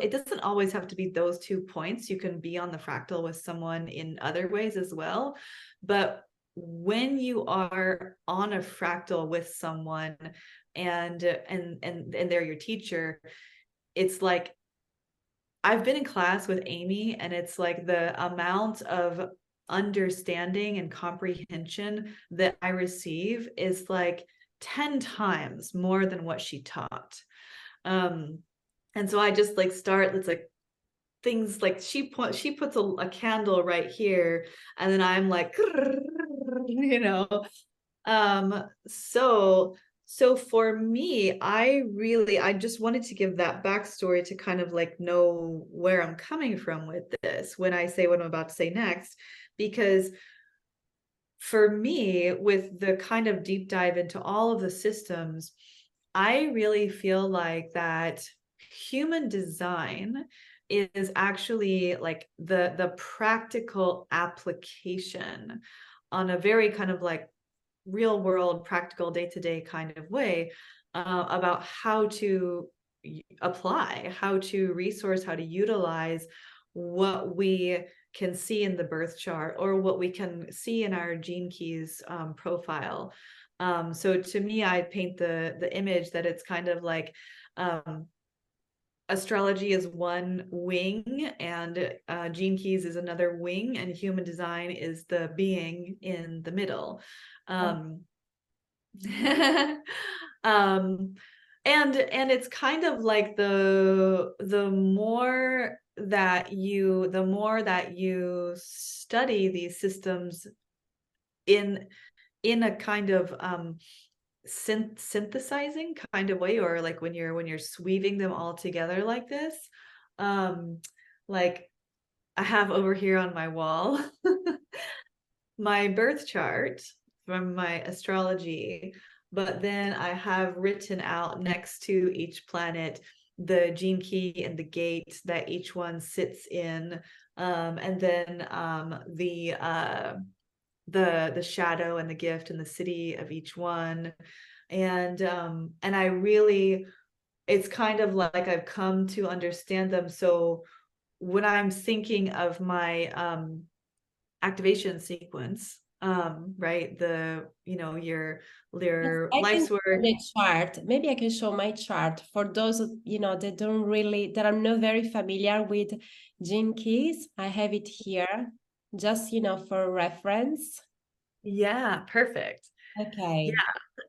it doesn't always have to be those 2 points. You can be on the fractal with someone in other ways as well. But when you are on a fractal with someone, and they're your teacher, it's like, I've been in class with Amy, and it's like the amount of understanding and comprehension that I receive is like 10 times more than what she taught. And so I just like start, it's like things like she puts a candle right here, and then I'm like, you know. So for me, I just wanted to give that backstory to kind of like know where I'm coming from with this when I say what I'm about to say next, because for me, with the kind of deep dive into all of the systems, I really feel like that human design is actually like the practical application on a very kind of like real world, practical, day-to-day kind of way about how to apply, how to resource, how to utilize what we can see in the birth chart, or what we can see in our gene keys profile. So to me, I paint the image that it's kind of like astrology is one wing, and gene keys is another wing, and human design is the being in the middle. um and it's kind of like the more that you study these systems in a kind of synthesizing kind of way, or like when you're weaving them all together like this, like I have over here on my wall my birth chart from my astrology, but then I have written out next to each planet the gene key and the gate that each one sits in, and then the shadow and the gift and the city of each one. And I really, it's kind of like I've come to understand them. So when I'm thinking of my activation sequence, right, the your I can life's show work. the chart. Maybe I can show my chart for those that don't really, that are not very familiar with gene keys. I have it here, just for reference. Yeah, perfect. Okay.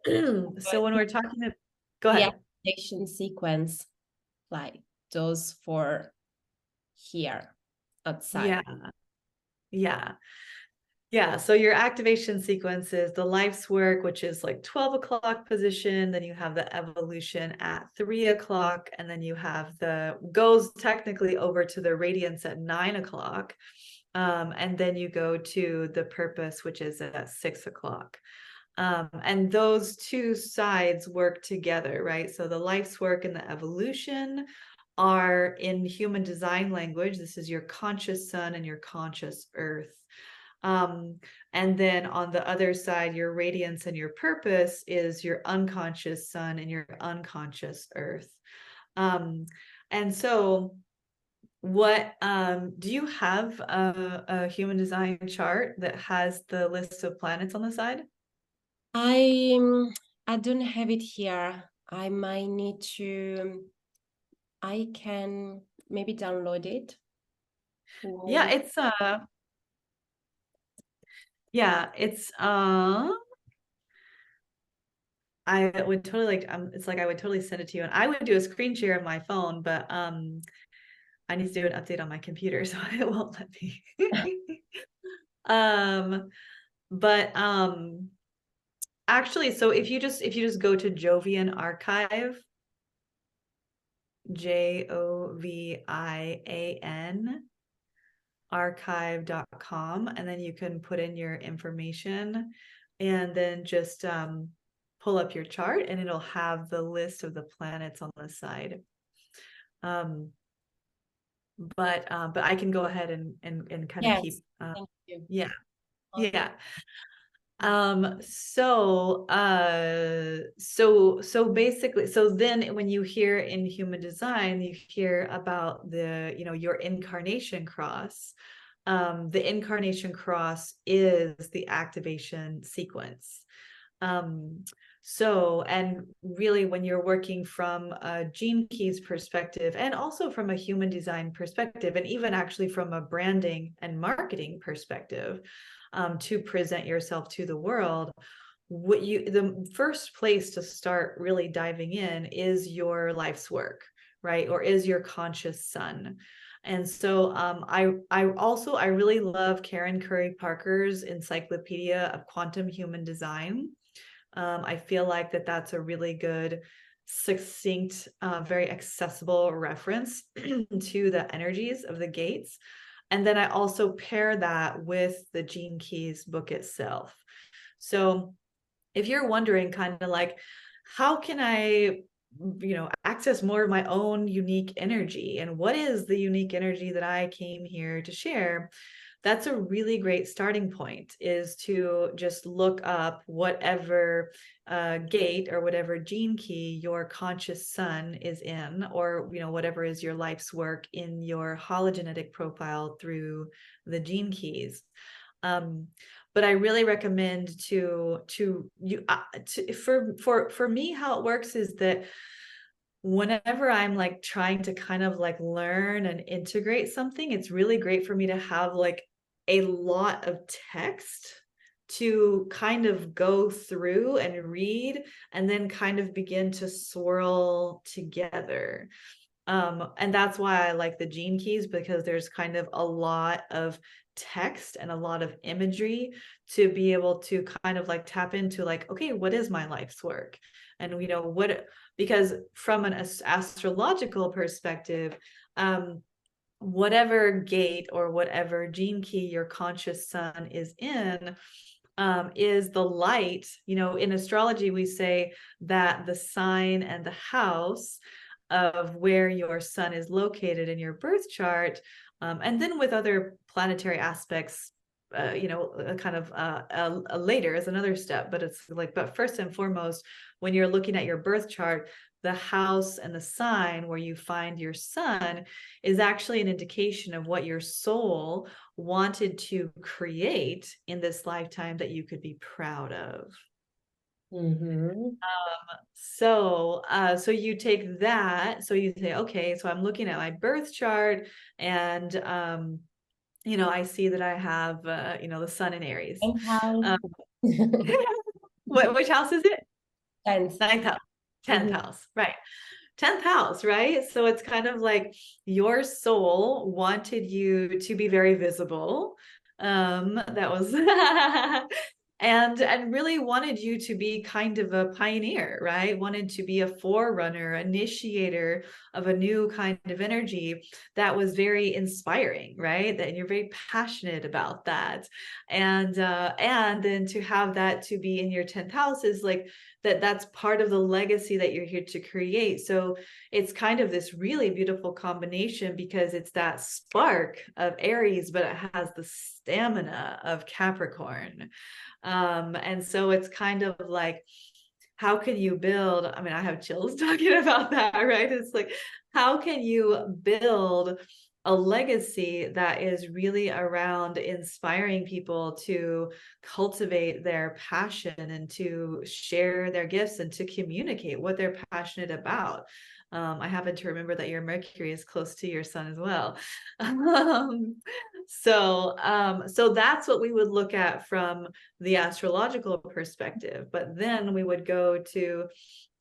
Yeah. So when we're talking to, go The ahead. activation sequence, like those for here outside. Yeah, yeah. Yeah, so your activation sequence is the life's work, which is like 12 o'clock position. Then you have the evolution at 3 o'clock. And then you have goes technically over to the radiance at 9 o'clock. And then you go to the purpose, which is at 6 o'clock. And those two sides work together, right? So the life's work and the evolution are in human design language. This is your conscious sun and your conscious earth. And then on the other side, your radiance and your purpose is your unconscious sun and your unconscious earth. And so what do you have a human design chart that has the list of planets on the side? I don't have it here. I might need to, I can maybe download it. Yeah, Maybe. it's yeah, it's I would totally like it's like I would totally send it to you, and I would do a screen share of my phone, but I need to do an update on my computer, so it won't let me. um but actually, so if you just go to Jovian Archive, Jovian archive.com, and then you can put in your information, and then just pull up your chart, and it'll have the list of the planets on the side. But I can go ahead and kind of Yes, keep thank you. yeah. Okay. Yeah. So basically, so then when you hear in human design, you hear about your incarnation cross. The incarnation cross is the activation sequence. And really, when you're working from a gene keys perspective, and also from a human design perspective, and even actually from a branding and marketing perspective, to present yourself to the world, the first place to start really diving in is your life's work, right? Or is your conscious sun. And so I really love Karen Curry Parker's Encyclopedia of Quantum Human Design. I feel like that's a really good, succinct, very accessible reference to the energies of the gates. And then I also pair that with the Gene Keys book itself. So if you're wondering kind of like, how can I, access more of my own unique energy, and what is the unique energy that I came here to share? that's a really great starting point, is to just look up whatever gate or whatever gene key your conscious sun is in, or whatever is your life's work in your hologenetic profile through the gene keys. But I really recommend for me, how it works is that whenever I'm like trying to kind of like learn and integrate something, it's really great for me to have like a lot of text to kind of go through and read, and then kind of begin to swirl together. And that's why I like the gene keys, because there's kind of a lot of text and a lot of imagery to be able to kind of like tap into, like, okay, what is my life's work? And because from an astrological perspective, whatever gate or whatever gene key your conscious sun is in, is the light. In astrology, we say that the sign and the house of where your sun is located in your birth chart, and then with other planetary aspects, kind of later is another step. But it's like, but first and foremost, when you're looking at your birth chart, the house and the sign where you find your sun is actually an indication of what your soul wanted to create in this lifetime that you could be proud of. So you take that, so you say, okay, so I'm looking at my birth chart, and I see that I have the sun in Aries. Which house is it? 10th. Ninth house. 10th house, right? 10th house, right? So it's kind of like your soul wanted you to be very visible. That was and really wanted you to be kind of a pioneer, right? Wanted to be a forerunner, initiator of a new kind of energy that was very inspiring, right? That you're very passionate about that. And then to have that to be in your 10th house is like that's part of the legacy that you're here to create. So it's kind of this really beautiful combination, because it's that spark of Aries, but it has the stamina of Capricorn. And so it's kind of like, how can you build? I mean, I have chills talking about that, right? It's like, how can you build a legacy that is really around inspiring people to cultivate their passion and to share their gifts and to communicate what they're passionate about? I happen to remember that your Mercury is close to your sun as well. So that's what we would look at from the astrological perspective. But then we would go to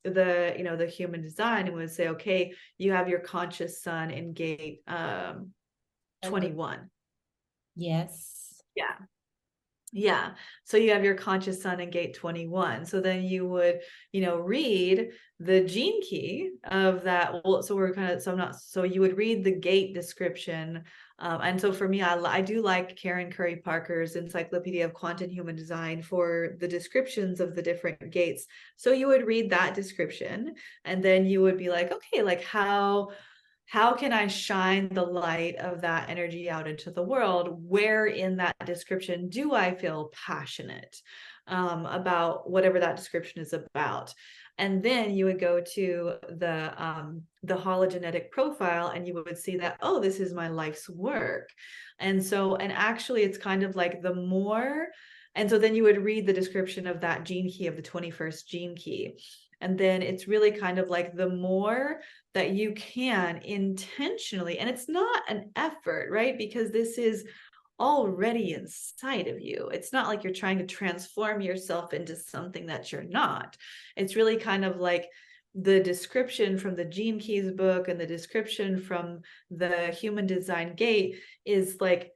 the human design, and would say, okay, you have your conscious sun in gate 21. Yes. Yeah. So you have your conscious sun in gate 21. So then you would, read the gene key of that. Well, so we're kind of, so you would read the gate description. And so for me, I do like Karen Curry Parker's Encyclopedia of Quantum Human Design for the descriptions of the different gates. So you would read that description, and then you would be like, okay, like how can I shine the light of that energy out into the world? Where in that description do I feel passionate about whatever that description is about? And then you would go to the hologenetic profile, and you would see that, oh, this is my life's work. And actually it's kind of like and so then you would read the description of that gene key, of the 21st gene key. And then it's really kind of like, the more that you can intentionally, and it's not an effort, right? Because this is already inside of you. It's not like you're trying to transform yourself into something that you're not. It's really kind of like the description from the Gene Keys book and the description from the Human Design Gate is like,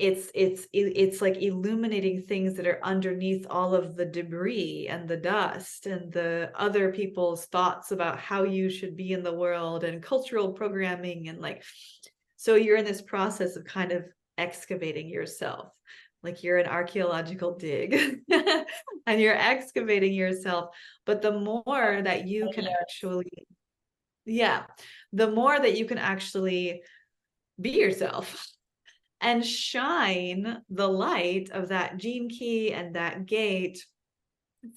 it's like illuminating things that are underneath all of the debris and the dust and the other people's thoughts about how you should be in the world and cultural programming. And like, so you're in this process of kind of excavating yourself, like you're an archaeological dig and you're excavating yourself. But the more that you can actually, the more that you can actually be yourself, and shine the light of that gene key and that gate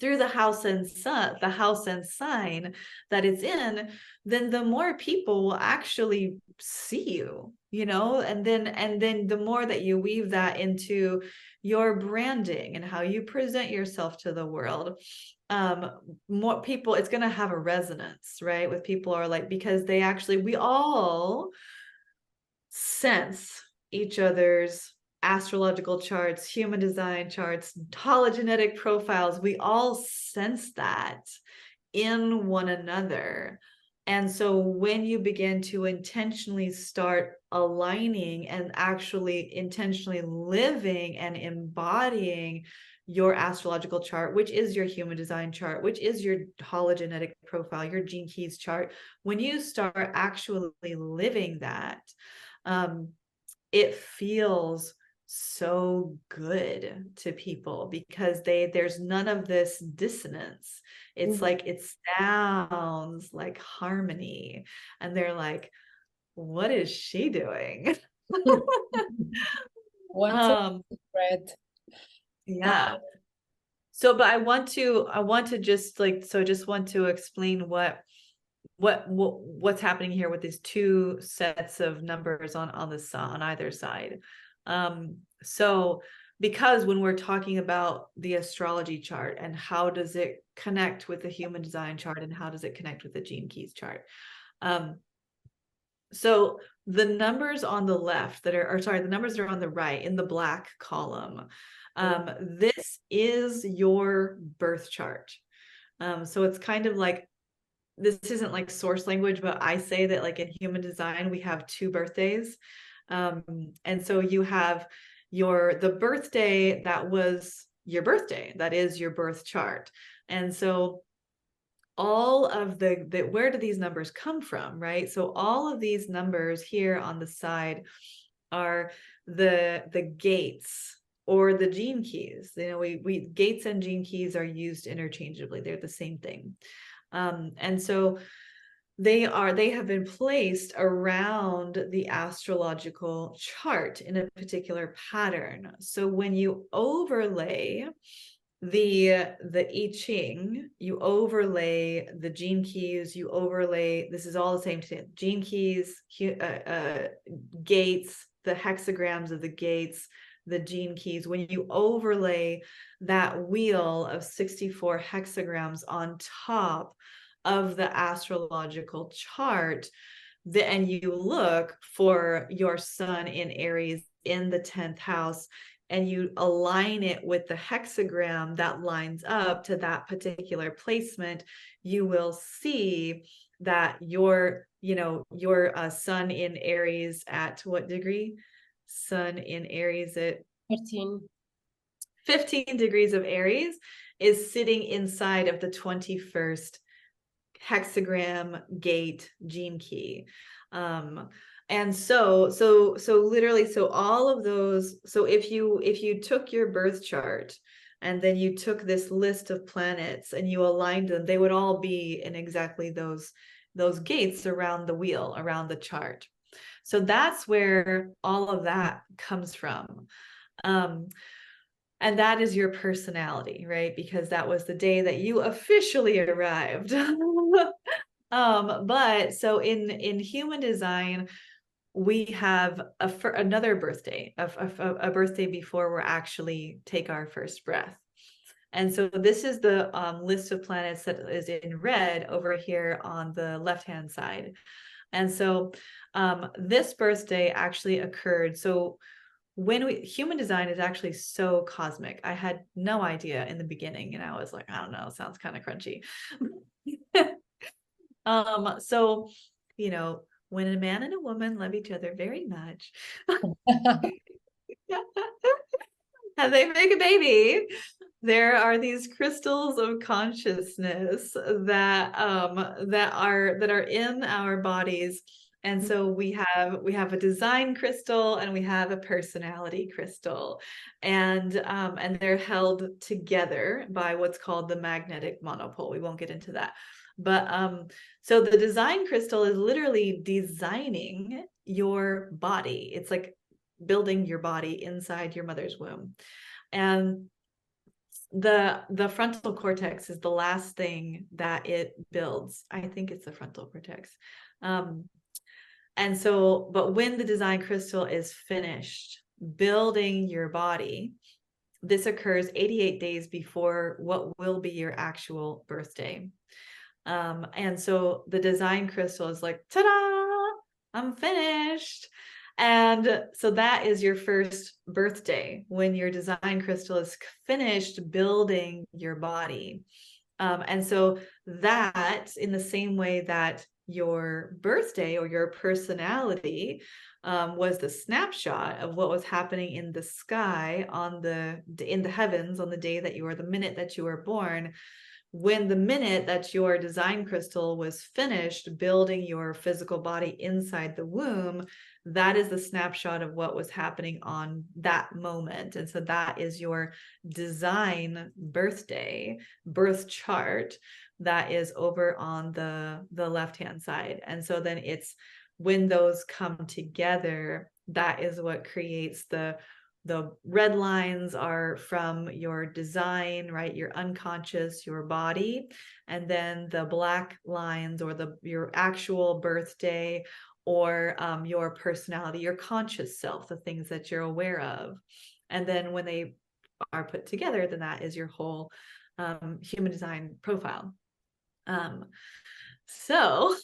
through the house and sign that it's in, then the more people will actually see you, and then the more that you weave that into your branding and how you present yourself to the world, more people, it's going to have a resonance, right? With people are like, because we all sense each other's astrological charts, human design charts, hologenetic profiles. We all sense that in one another. And so when you begin to intentionally start aligning and actually intentionally living and embodying your astrological chart, which is your human design chart, which is your hologenetic profile, your gene keys chart, when you start actually living that, it feels so good to people because there's none of this dissonance. It's like, it sounds like harmony, and they're like, what is she doing? What's a secret? Yeah. So, but I want to just want to explain what's happening here with these two sets of numbers on the sun on either side. So because when we're talking about the astrology chart and how does it connect with the human design chart and how does it connect with the gene keys chart, so the numbers on the left the numbers that are on the right in the black column, this is your birth chart. So it's kind of like, this isn't like source language, but I say that like in human design, we have two birthdays. And so you have the birthday that was your birthday, that is your birth chart. And so all of where do these numbers come from, right? So all of these numbers here on the side are the gates or the gene keys. We gates and gene keys are used interchangeably. They're the same thing. And so they have been placed around the astrological chart in a particular pattern. So when you overlay the I Ching, you overlay the gene keys, this is all the same thing, gene keys, gates, the hexagrams of the gates, the gene keys. When you overlay that wheel of 64 hexagrams on top of the astrological chart, and you look for your sun in Aries in the 10th house, and you align it with the hexagram that lines up to that particular placement, you will see that your sun in Aries at what degree? Sun in Aries at 15 degrees of Aries is sitting inside of the 21st hexagram gate gene key. And so literally, so all of those, so if you took your birth chart and then you took this list of planets and you aligned them, they would all be in exactly those gates around the wheel, around the chart. So that's where all of that comes from. And that is your personality, right? Because that was the day that you officially arrived. But so in human design, we have another birthday, a birthday before we actually take our first breath. And so this is the list of planets that is in red over here on the left-hand side. And so this birthday actually occurred. So human design is actually so cosmic. I had no idea in the beginning, and I was like, I don't know, sounds kind of crunchy. So, when a man and a woman love each other very much, and they make a baby, there are these crystals of consciousness that are in our bodies. And so we have a design crystal and we have a personality crystal, and they're held together by what's called the magnetic monopole. We won't get into that. But so the design crystal is literally designing your body. It's like building your body inside your mother's womb. And the frontal cortex is the last thing that it builds. I think it's the frontal cortex. And so, but when the design crystal is finished building your body, this occurs 88 days before what will be your actual birthday. And so the design crystal is like, ta-da, I'm finished. And so that is your first birthday, when your design crystal is finished building your body. And so that, in the same way that your birthday or your personality was the snapshot of what was happening in the sky in the heavens on the day that you were, the minute that you were born, when the minute that your design crystal was finished building your physical body inside the womb, that is the snapshot of what was happening on that moment. And so that is your design birthday, birth chart, that is over on the left-hand side. And so then it's when those come together, that is what creates the red lines are from your design, right? Your unconscious, your body. And then the black lines, or your actual birthday, or your personality, your conscious self, the things that you're aware of. And then when they are put together, then that is your whole human design profile. So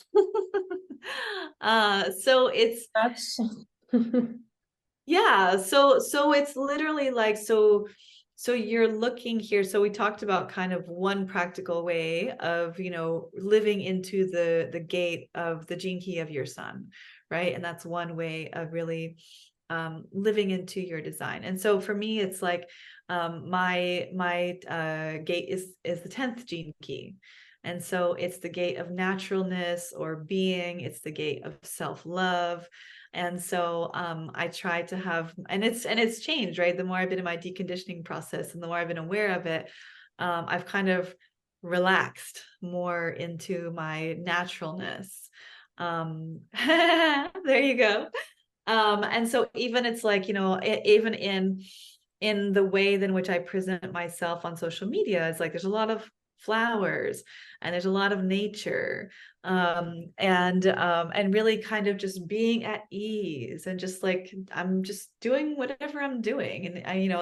it's yeah, so it's literally like, so you're looking here. So we talked about kind of one practical way of, living into the gate of the gene key of your sun, right? And that's one way of really living into your design. And so for me, it's like my gate is the 10th gene key. And so it's the gate of naturalness or being, it's the gate of self-love. And so I try to have, and it's changed, right? The more I've been in my deconditioning process and the more I've been aware of it, I've kind of relaxed more into my naturalness. There you go. And so even it's like, even in the way in which I present myself on social media, it's like there's a lot of flowers and there's a lot of nature, and really kind of just being at ease, and just like I'm just doing whatever I'm doing. And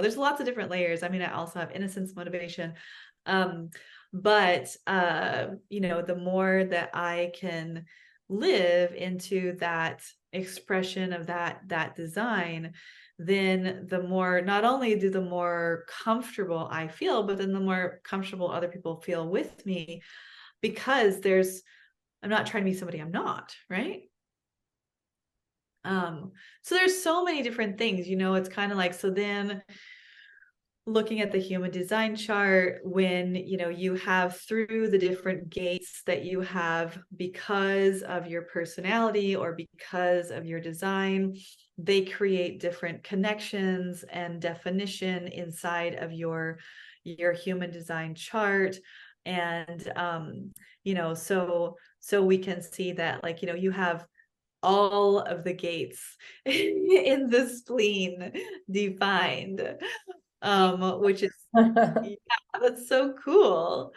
there's lots of different layers. I mean, I also have innocence, motivation, but the more that I can live into that expression of that design, then the more, not only do the more comfortable I feel, but then the more comfortable other people feel with me, because I'm not trying to be somebody I'm not, right? So there's so many different things, it's kind of like, so then looking at the human design chart, when you have through the different gates that you have because of your personality or because of your design, they create different connections and definition inside of your human design chart. And so we can see that, like, you have all of the gates in the spleen defined, which is yeah, that's so cool.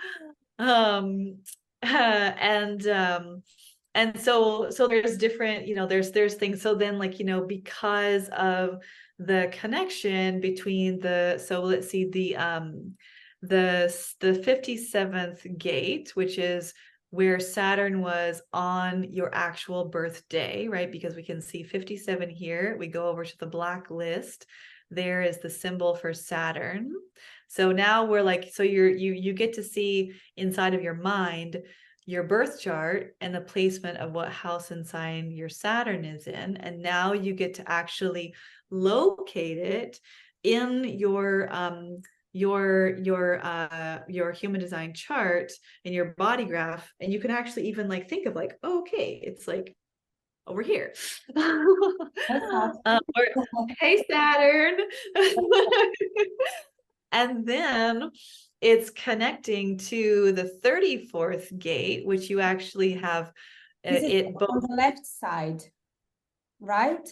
And so there's different, there's things. So then, like, because of the connection between so let's see, the 57th gate, which is where Saturn was on your actual birthday, right? Because we can see 57 here. We go over to the black list. There is the symbol for Saturn. So now we're like, so you get to see inside of your mind your birth chart and the placement of what house and sign your Saturn is in. And now you get to actually locate it in your human design chart, in your body graph. And you can actually even like think of like, oh, okay, it's like over here. Or, hey, Saturn. And then it's connecting to the 34th gate, which you actually have this is on the left side, right?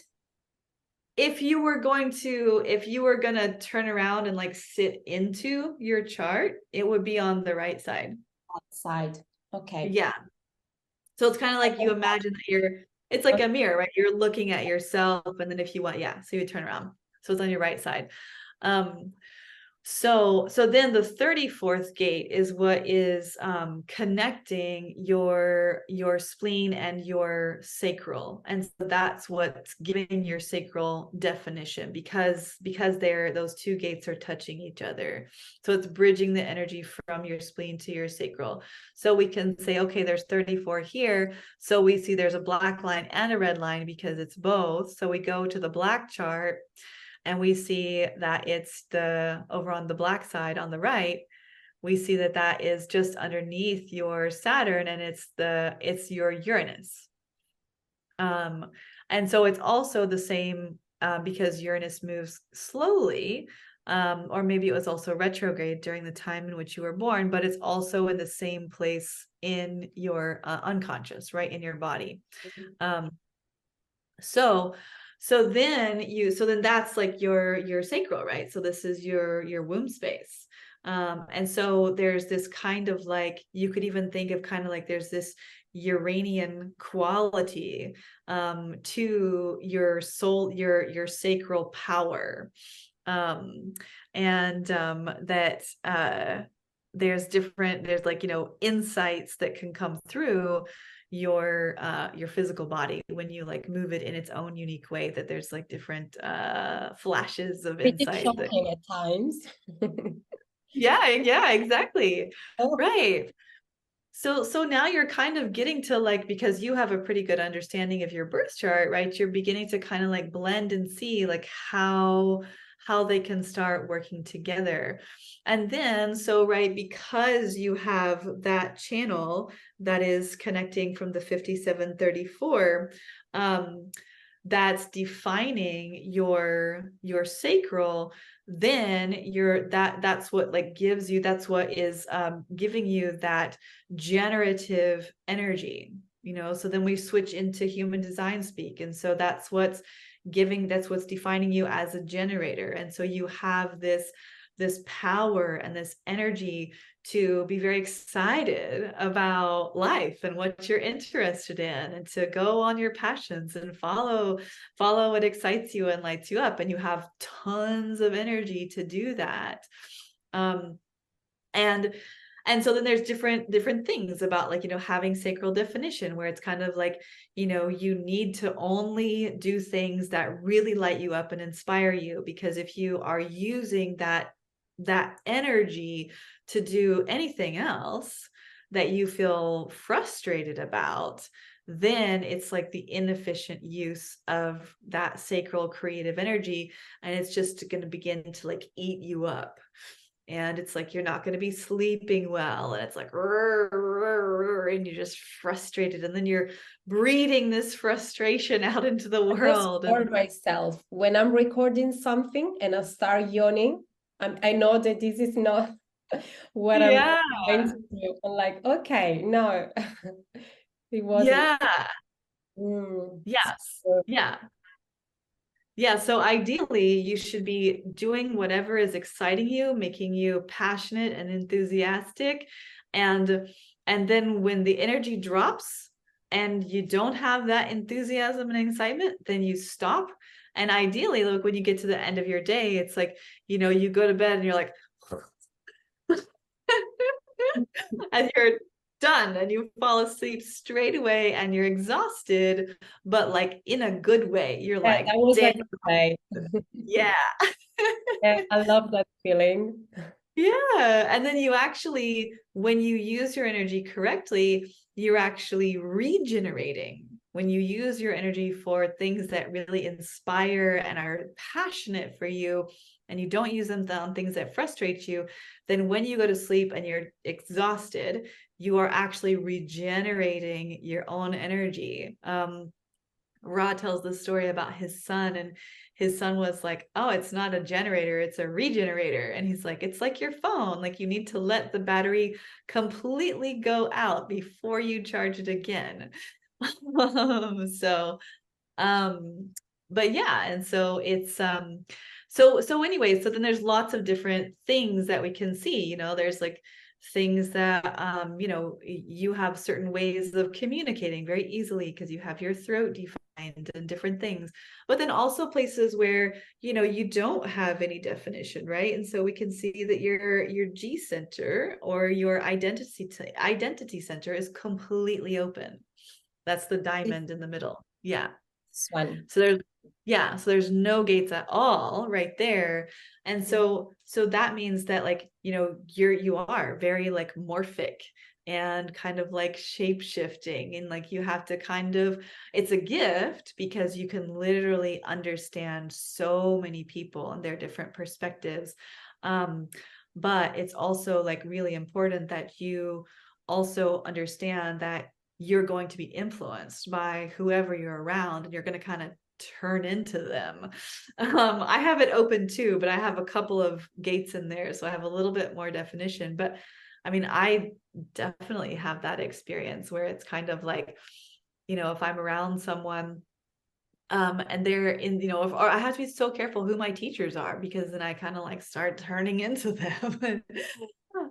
if you were going to turn around and like sit into your chart, it would be on the right side. Outside. Okay. Yeah. So it's kind of like you imagine that it's like a mirror, right? You're looking at yourself, and then if you want, yeah, so you turn around. So it's on your right side. So then the 34th gate is what is connecting your spleen and your sacral. And so that's what's giving your sacral definition, because those two gates are touching each other. So it's bridging the energy from your spleen to your sacral. So we can say, okay, there's 34 here. So we see there's a black line and a red line because it's both. So we go to the black chart, and we see that it's over on the black side on the right, we see that is just underneath your Saturn, and it's your Uranus. And so it's also the same because Uranus moves slowly, or maybe it was also retrograde during the time in which you were born, but it's also in the same place in your unconscious, right, in your body. So then that's like your sacral, right? So this is your womb space. And so there's this kind of like, you could even think of kind of like there's this Uranian quality to your soul, your sacral power. That there's like, insights that can come through your physical body when you like move it in its own unique way, that there's like different flashes of Pretty insight shocking at times. yeah, exactly. Oh. Right. So now you're kind of getting to like, because you have a pretty good understanding of your birth chart, right? You're beginning to kind of like blend and see like how they can start working together. And then, so, right, because you have that channel that is connecting from the 5734, that's defining your sacral, then that's what like gives you, that's what is giving you that generative energy, so then we switch into human design speak, and so that's what's defining you as a generator. And so you have this power and this energy to be very excited about life and what you're interested in, and to go on your passions and follow what excites you and lights you up. And you have tons of energy to do that. And so then there's different things about like, having sacral definition, where it's kind of like, you need to only do things that really light you up and inspire you, because if you are using that energy to do anything else that you feel frustrated about, then it's like the inefficient use of that sacral creative energy, and it's just going to begin to like eat you up. And it's like, you're not going to be sleeping well, and it's like, and you're just frustrated, and then you're breathing this frustration out into the world. For myself, when I'm recording something and I start yawning, I know that this is not what I'm going to do. I'm like, okay, no, it wasn't. Yes. Yeah. So ideally, you should be doing whatever is exciting you, making you passionate and enthusiastic. And then when the energy drops and you don't have that enthusiasm and excitement, then you stop. And ideally, look, when you get to the end of your day, it's like, you go to bed and you're like, and you're done, and you fall asleep straight away, and you're exhausted, but like in a good way. You're like, that was damn. like, Yeah. yeah, I love that feeling. Yeah. And then you actually, when you use your energy correctly, you're actually regenerating. When you use your energy for things that really inspire and are passionate for you, and you don't use them on things that frustrate you, then when you go to sleep and you're exhausted, you are actually regenerating your own energy. Ra tells the story about his son, and his son was like, oh, it's not a generator, it's a regenerator. And he's like, it's like your phone, like you need to let the battery completely go out before you charge it again. So but yeah, and so it's so anyway, so then there's lots of different things that we can see, you know, there's like things that you know, you have certain ways of communicating very easily because you have your throat defined and different things, but then also places where, you know, you don't have any definition, right? And so we can see that your G center or your identity center is completely open. That's the This diamond in the middle. Yeah. one. So there's, yeah, so there's no gates at all right there. And so that means that, like, you know, you are very like morphic and kind of like shape shifting, and like you have to kind of, it's a gift because you can literally understand so many people and their different perspectives. Um, but it's also like really important that you also understand that you're going to be influenced by whoever you're around, and you're going to kind of turn into them. I have it open too, but I have a couple of gates in there, so I have a little bit more definition. But I mean, I definitely have that experience where it's kind of like, you know, if I'm around someone and they're in, you know, or I have to be so careful who my teachers are, because then I kind of like start turning into them.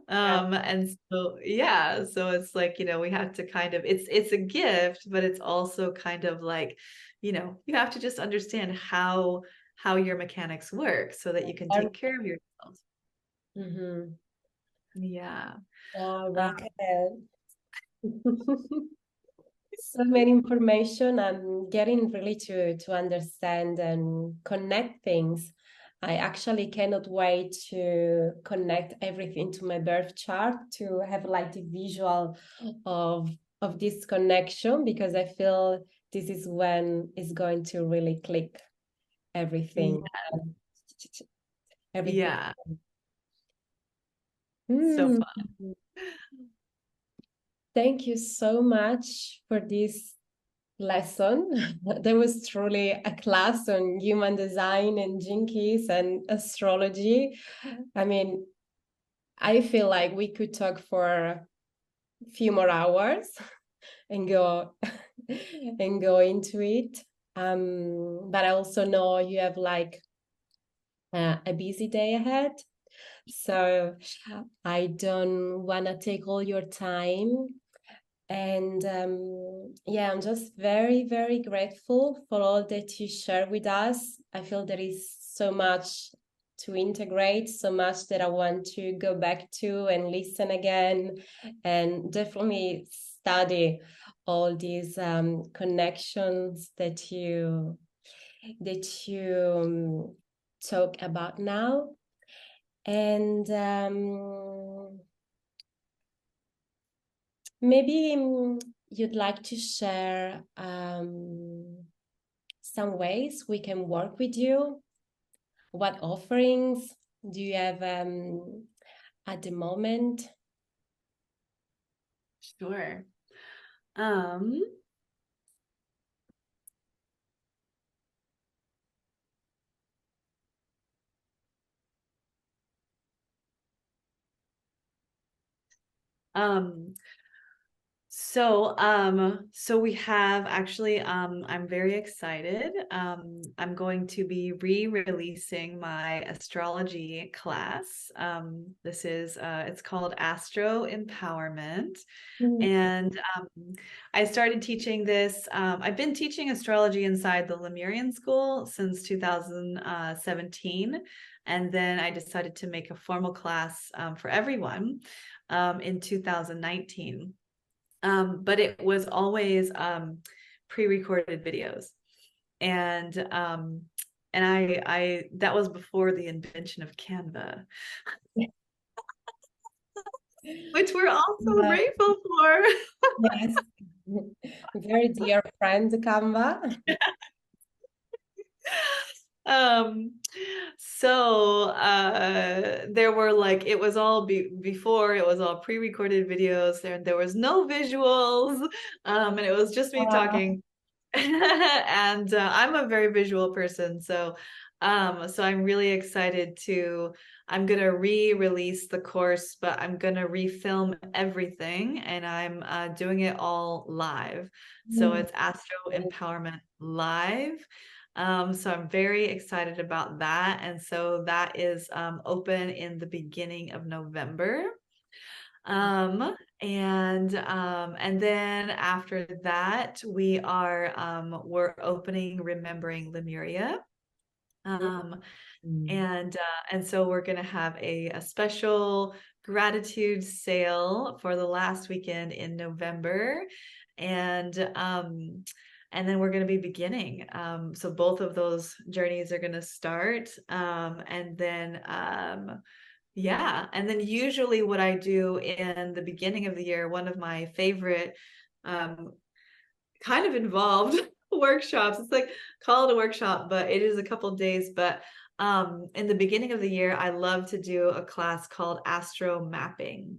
Yeah. And so yeah, so it's like, you know, we have to kind of, it's a gift, but it's also kind of like, you know, you have to just understand how your mechanics work so that you can take care of yourself. Mm-hmm. Yeah. Wow, um, Raquel. So many information. I'm getting really to understand and connect things. I actually cannot wait to connect everything to my birth chart to have like the visual of this connection, because I feel this is when it's going to really click everything. yeah, Everything. yeah, so Hmm. fun. Thank you so much for this lesson. There was truly a class on human design and gene keys and astrology. I mean, I feel like we could talk for a few more hours and go and go into it. But I also know you have like a busy day ahead. So I don't want to take all your time. And yeah, I'm just very, very grateful for all that you share with us. I feel there is so much to integrate, so much that I want to go back to and listen again, and definitely study all these connections that you talk about now. And maybe you'd like to share some ways we can work with you. What offerings do you have at the moment? Sure. um um so we have actually, I'm very excited. I'm going to be re-releasing my astrology class. This is it's called Astro Empowerment. Mm. And I started teaching this. I've been teaching astrology inside the Lemurian School since 2017. And then I decided to make a formal class for everyone in 2019. But it was always pre-recorded videos. And I that was before the invention of Canva, which we're all so Uh, grateful for. yes, very dear friend, Canva. um there were like, it was all before, it was all pre-recorded videos, there was no visuals, and it was just me talking. And I'm a very visual person, so I'm really excited to, I'm gonna re-release the course, but I'm gonna refilm everything, and I'm doing it all live. So Mm. it's Astro Empowerment Live. So I'm very excited about that. And so that is open in the beginning of November. And then after that, we're opening Remembering Lemuria. And so we're going to have a special gratitude sale for the last weekend in November. And then we're going to be beginning. So both of those journeys are going to start. Yeah. And then usually what I do in the beginning of the year, one of my favorite kind of involved workshops, it's like, call it a workshop, but it is a couple of days. But in the beginning of the year, I love to do a class called Astro Mapping.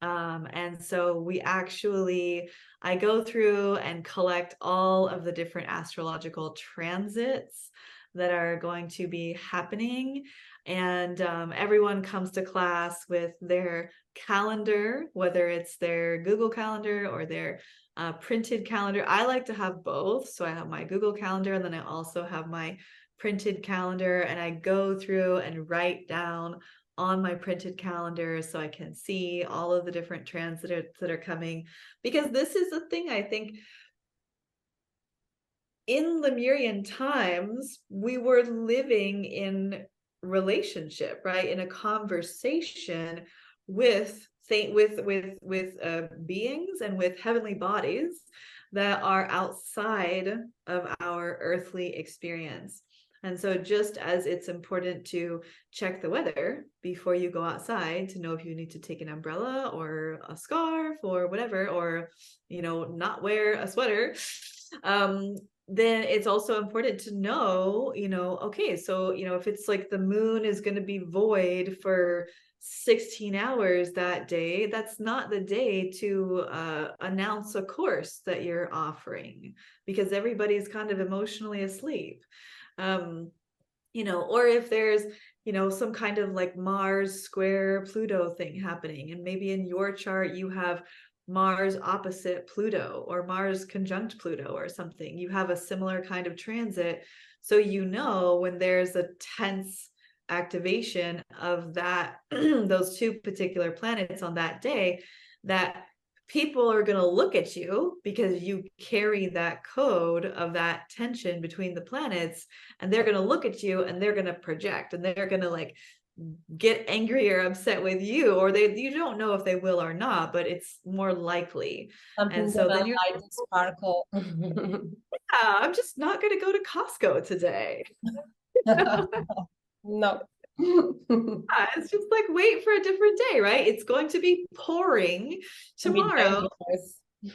And so I go through and collect all of the different astrological transits that are going to be happening. And everyone comes to class with their calendar, whether it's their Google Calendar or their printed calendar. I like to have both. So I have my Google Calendar, and then I also have my printed calendar, and I go through and write down on my printed calendar so I can see all of the different transits that are coming. Because this is the thing, I think, in Lemurian times, we were living in relationship, right? In a conversation with beings and with heavenly bodies that are outside of our earthly experience. And so just as it's important to check the weather before you go outside to know if you need to take an umbrella or a scarf or whatever, or, not wear a sweater, then it's also important to know, okay, so, if it's like the moon is going to be void for 16 hours that day, that's not the day to announce a course that you're offering, because everybody's kind of emotionally asleep. Or if there's, some kind of like Mars square Pluto thing happening, and maybe in your chart you have Mars opposite Pluto or Mars conjunct Pluto or something, you have a similar kind of transit. So, when there's a tense activation of that, those two particular planets on that day, that people are going to look at you because you carry that code of that tension between the planets, and they're going to look at you and they're going to project, and they're going to like get angry or upset with you, or you don't know if they will or not, but it's more likely. Something And so that then you're light and sparkle. I'm just not going to go to Costco today. No. It's just like, wait for a different day, right? It's going to be pouring tomorrow.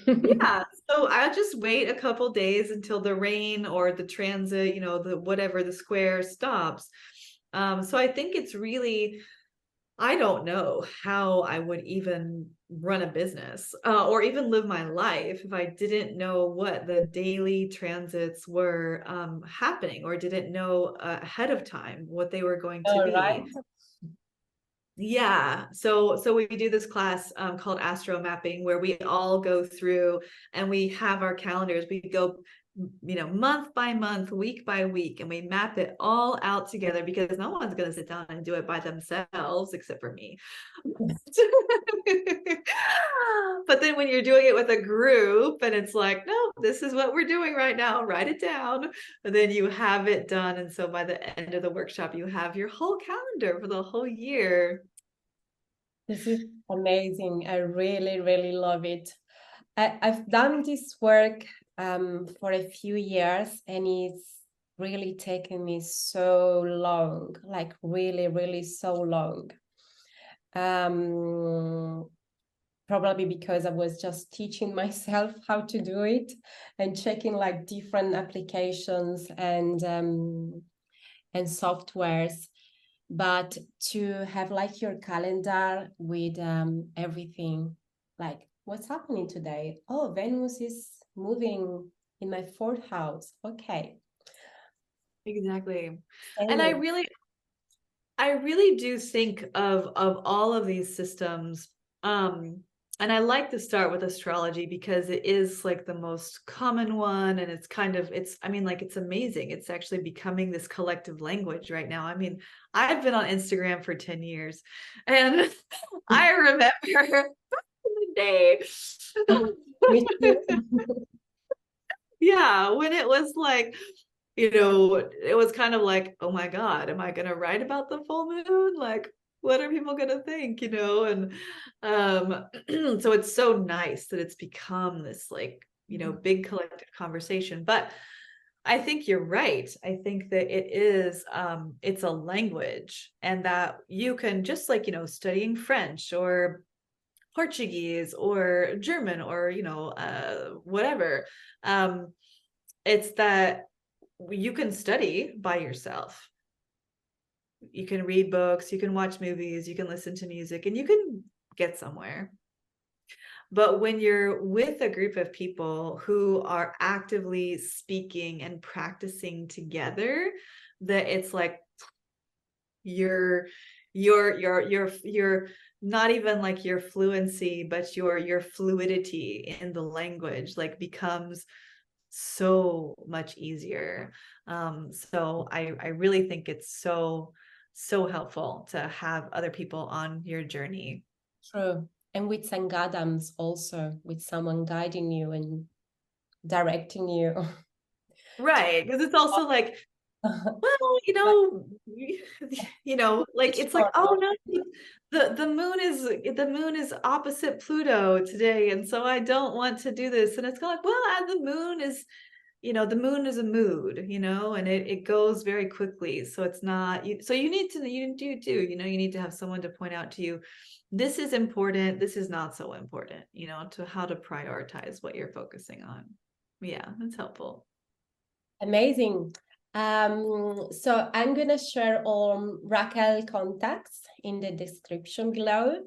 Yeah, so I'll just wait a couple days until the rain or the transit, the whatever, the square stops. So I think it's really, I don't know how I would even run a business or even live my life if I didn't know what the daily transits were happening, or didn't know ahead of time what they were going to All be. right. Yeah. So we do this class called Astro Mapping, where we all go through and we have our calendars. We go, month by month, week by week, and we map it all out together, because no one's going to sit down and do it by themselves except for me. But then when you're doing it with a group and it's like, no, this is what we're doing right now, write it down, and then you have it done. And so by the end of the workshop, you have your whole calendar for the whole year. This is amazing. I really, really love it. I've done this work for a few years, and it's really taken me so long, like really, really so long. Probably because I was just teaching myself how to do it and checking like different applications and softwares. But to have like your calendar with everything, like what's happening today? Oh, Venus is moving in my 4th house. Okay. Exactly. And I really do think of all of these systems, And I like to start with astrology because it is like the most common one, and it's kind of, I mean, like, it's amazing. It's actually becoming this collective language right now. I mean, I've been on Instagram for 10 years, and I remember the day. Me too. Yeah, when it was like, it was kind of like, oh my God, am I gonna write about the full moon? Like, what are people gonna think, And so it's so nice that it's become this, like, big collective conversation. But I think you're right. I think that it's a language, and that you can, just like, studying French or Portuguese or German or, whatever. It's that you can study by yourself. You can read books, you can watch movies, you can listen to music, and you can get somewhere. But when you're with a group of people who are actively speaking and practicing together, that it's like your not even like your fluency, but your fluidity in the language, like, becomes so much easier. So I really think it's so helpful to have other people on your journey. True. And with Sangadams also, with someone guiding you and directing you. Right, because it's also like, well, like, it's like, oh no, the moon is opposite Pluto today, and so I don't want to do this. And it's kind of like, well, and the moon is a mood, and it goes very quickly. So it's not, so you need to, you need to have someone to point out to you, this is important, this is not so important, to how to prioritize what you're focusing on. Yeah, that's helpful. Amazing. So I'm gonna share all Rakaiel contacts in the description below.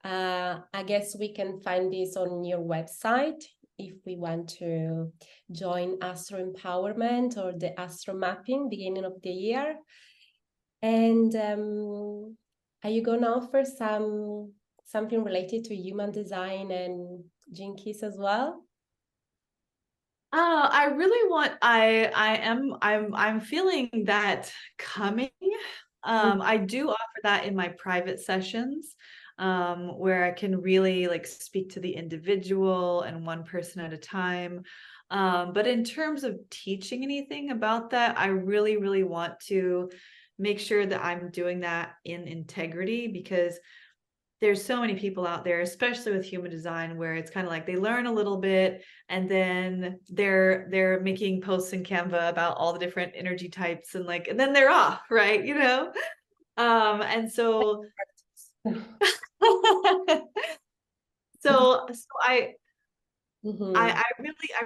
I guess we can find this on your website if we want to join Astro Empowerment or the Astro Mapping beginning of the year. And are you gonna offer something related to human design and gene keys as well? I really want, I'm feeling that coming. I do offer that in my private sessions, where I can really, like, speak to the individual and one person at a time. But in terms of teaching anything about that, I really, really want to make sure that I'm doing that in integrity, because there's so many people out there, especially with human design, where it's kind of like they learn a little bit, and then they're making posts in Canva about all the different energy types, and then they're off, right? And so so I Mm-hmm. I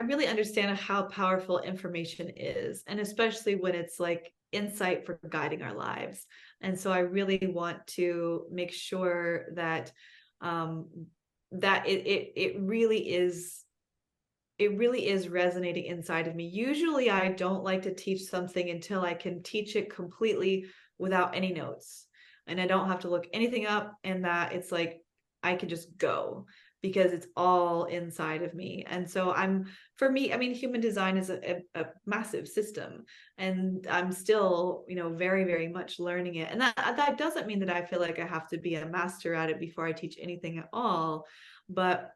really understand how powerful information is, and especially when it's like insight for guiding our lives. And so I really want to make sure that um, that it really is, resonating inside of me. Usually I don't like to teach something until I can teach it completely without any notes, and I don't have to look anything up, and that it's like I can just go, because it's all inside of me. And so for me, I mean, human design is a massive system, and I'm still, very, very much learning it. And that doesn't mean that I feel like I have to be a master at it before I teach anything at all. But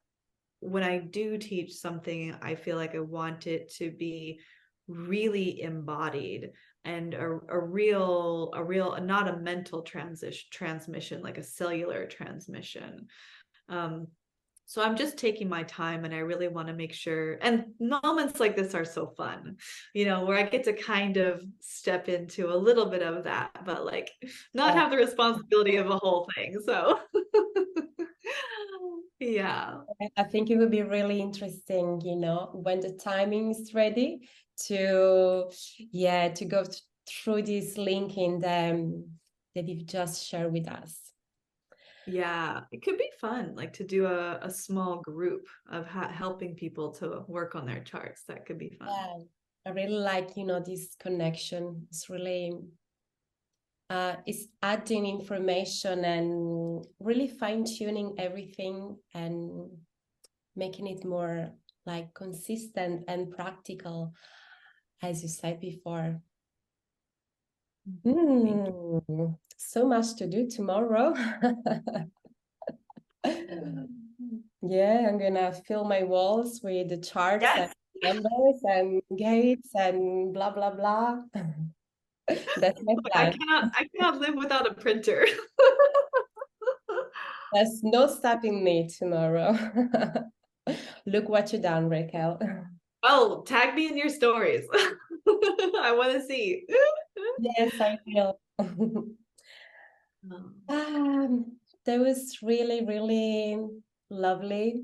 when I do teach something, I feel like I want it to be really embodied, and a real, not a mental transmission, like a cellular transmission. Um, so I'm just taking my time, and I really want to make sure, and moments like this are so fun, where I get to kind of step into a little bit of that, but, like, not have the responsibility of a whole thing. So yeah. I think it would be really interesting, when the timing is ready to, to go through this link that you've just shared with us. Yeah, it could be fun, like, to do a small group of helping people to work on their charts. That could be fun. Yeah, I really like, this connection. It's really is adding information and really fine-tuning everything and making it more like consistent and practical, as you said before. So much to do tomorrow. Yeah, I'm gonna fill my walls with the charts and numbers and gates and blah blah blah. That's my plan. I cannot live without a printer. There's no stopping me tomorrow. Look what you done, Raquel. Oh, tag me in your stories. I want to see. Yes, I will. That was really, really lovely.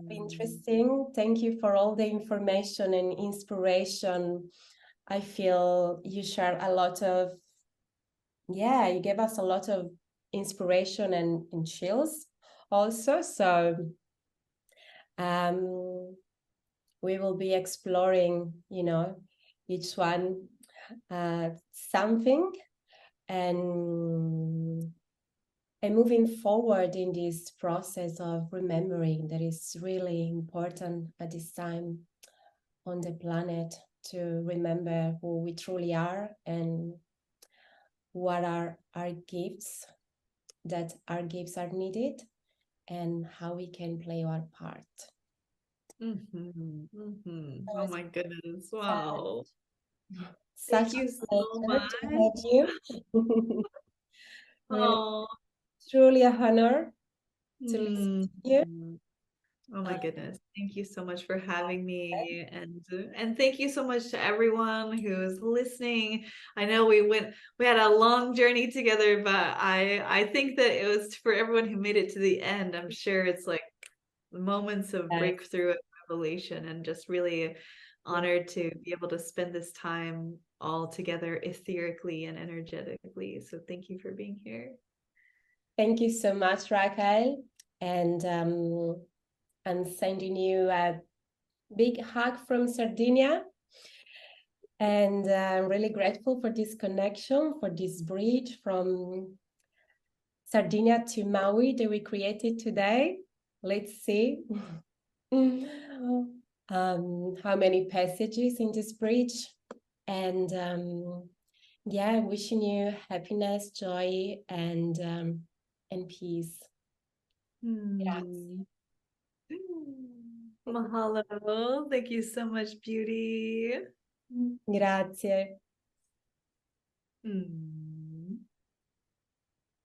Interesting. Thank you for all the information and inspiration. I feel you share a lot of, you gave us a lot of inspiration and chills also. So we will be exploring, each one something and moving forward in this process of remembering that is really important at this time on the planet, to remember who we truly are and what are our gifts, that our gifts are needed, and how we can play our part. Oh my goodness. Wow. Such Thank you so much. to have you. Really, Oh. truly a honor to listen to you. Oh my goodness. Thank you so much for having me, and thank you so much to everyone who's listening. I know we had a long journey together, but I think that it was for everyone who made it to the end. I'm sure it's like moments of breakthrough and revelation, and just really honored to be able to spend this time all together etherically and energetically. So thank you for being here. Thank you so much, Rakaiel, and I'm sending you a big hug from Sardinia. And I'm really grateful for this connection, for this bridge from Sardinia to Maui that we created today. Let's see how many passages in this bridge. And wishing you happiness, joy, and peace. Mahalo. Thank you so much, beauty. Grazie.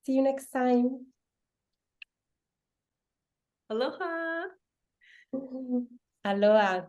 See you next time. Aloha. Aloha.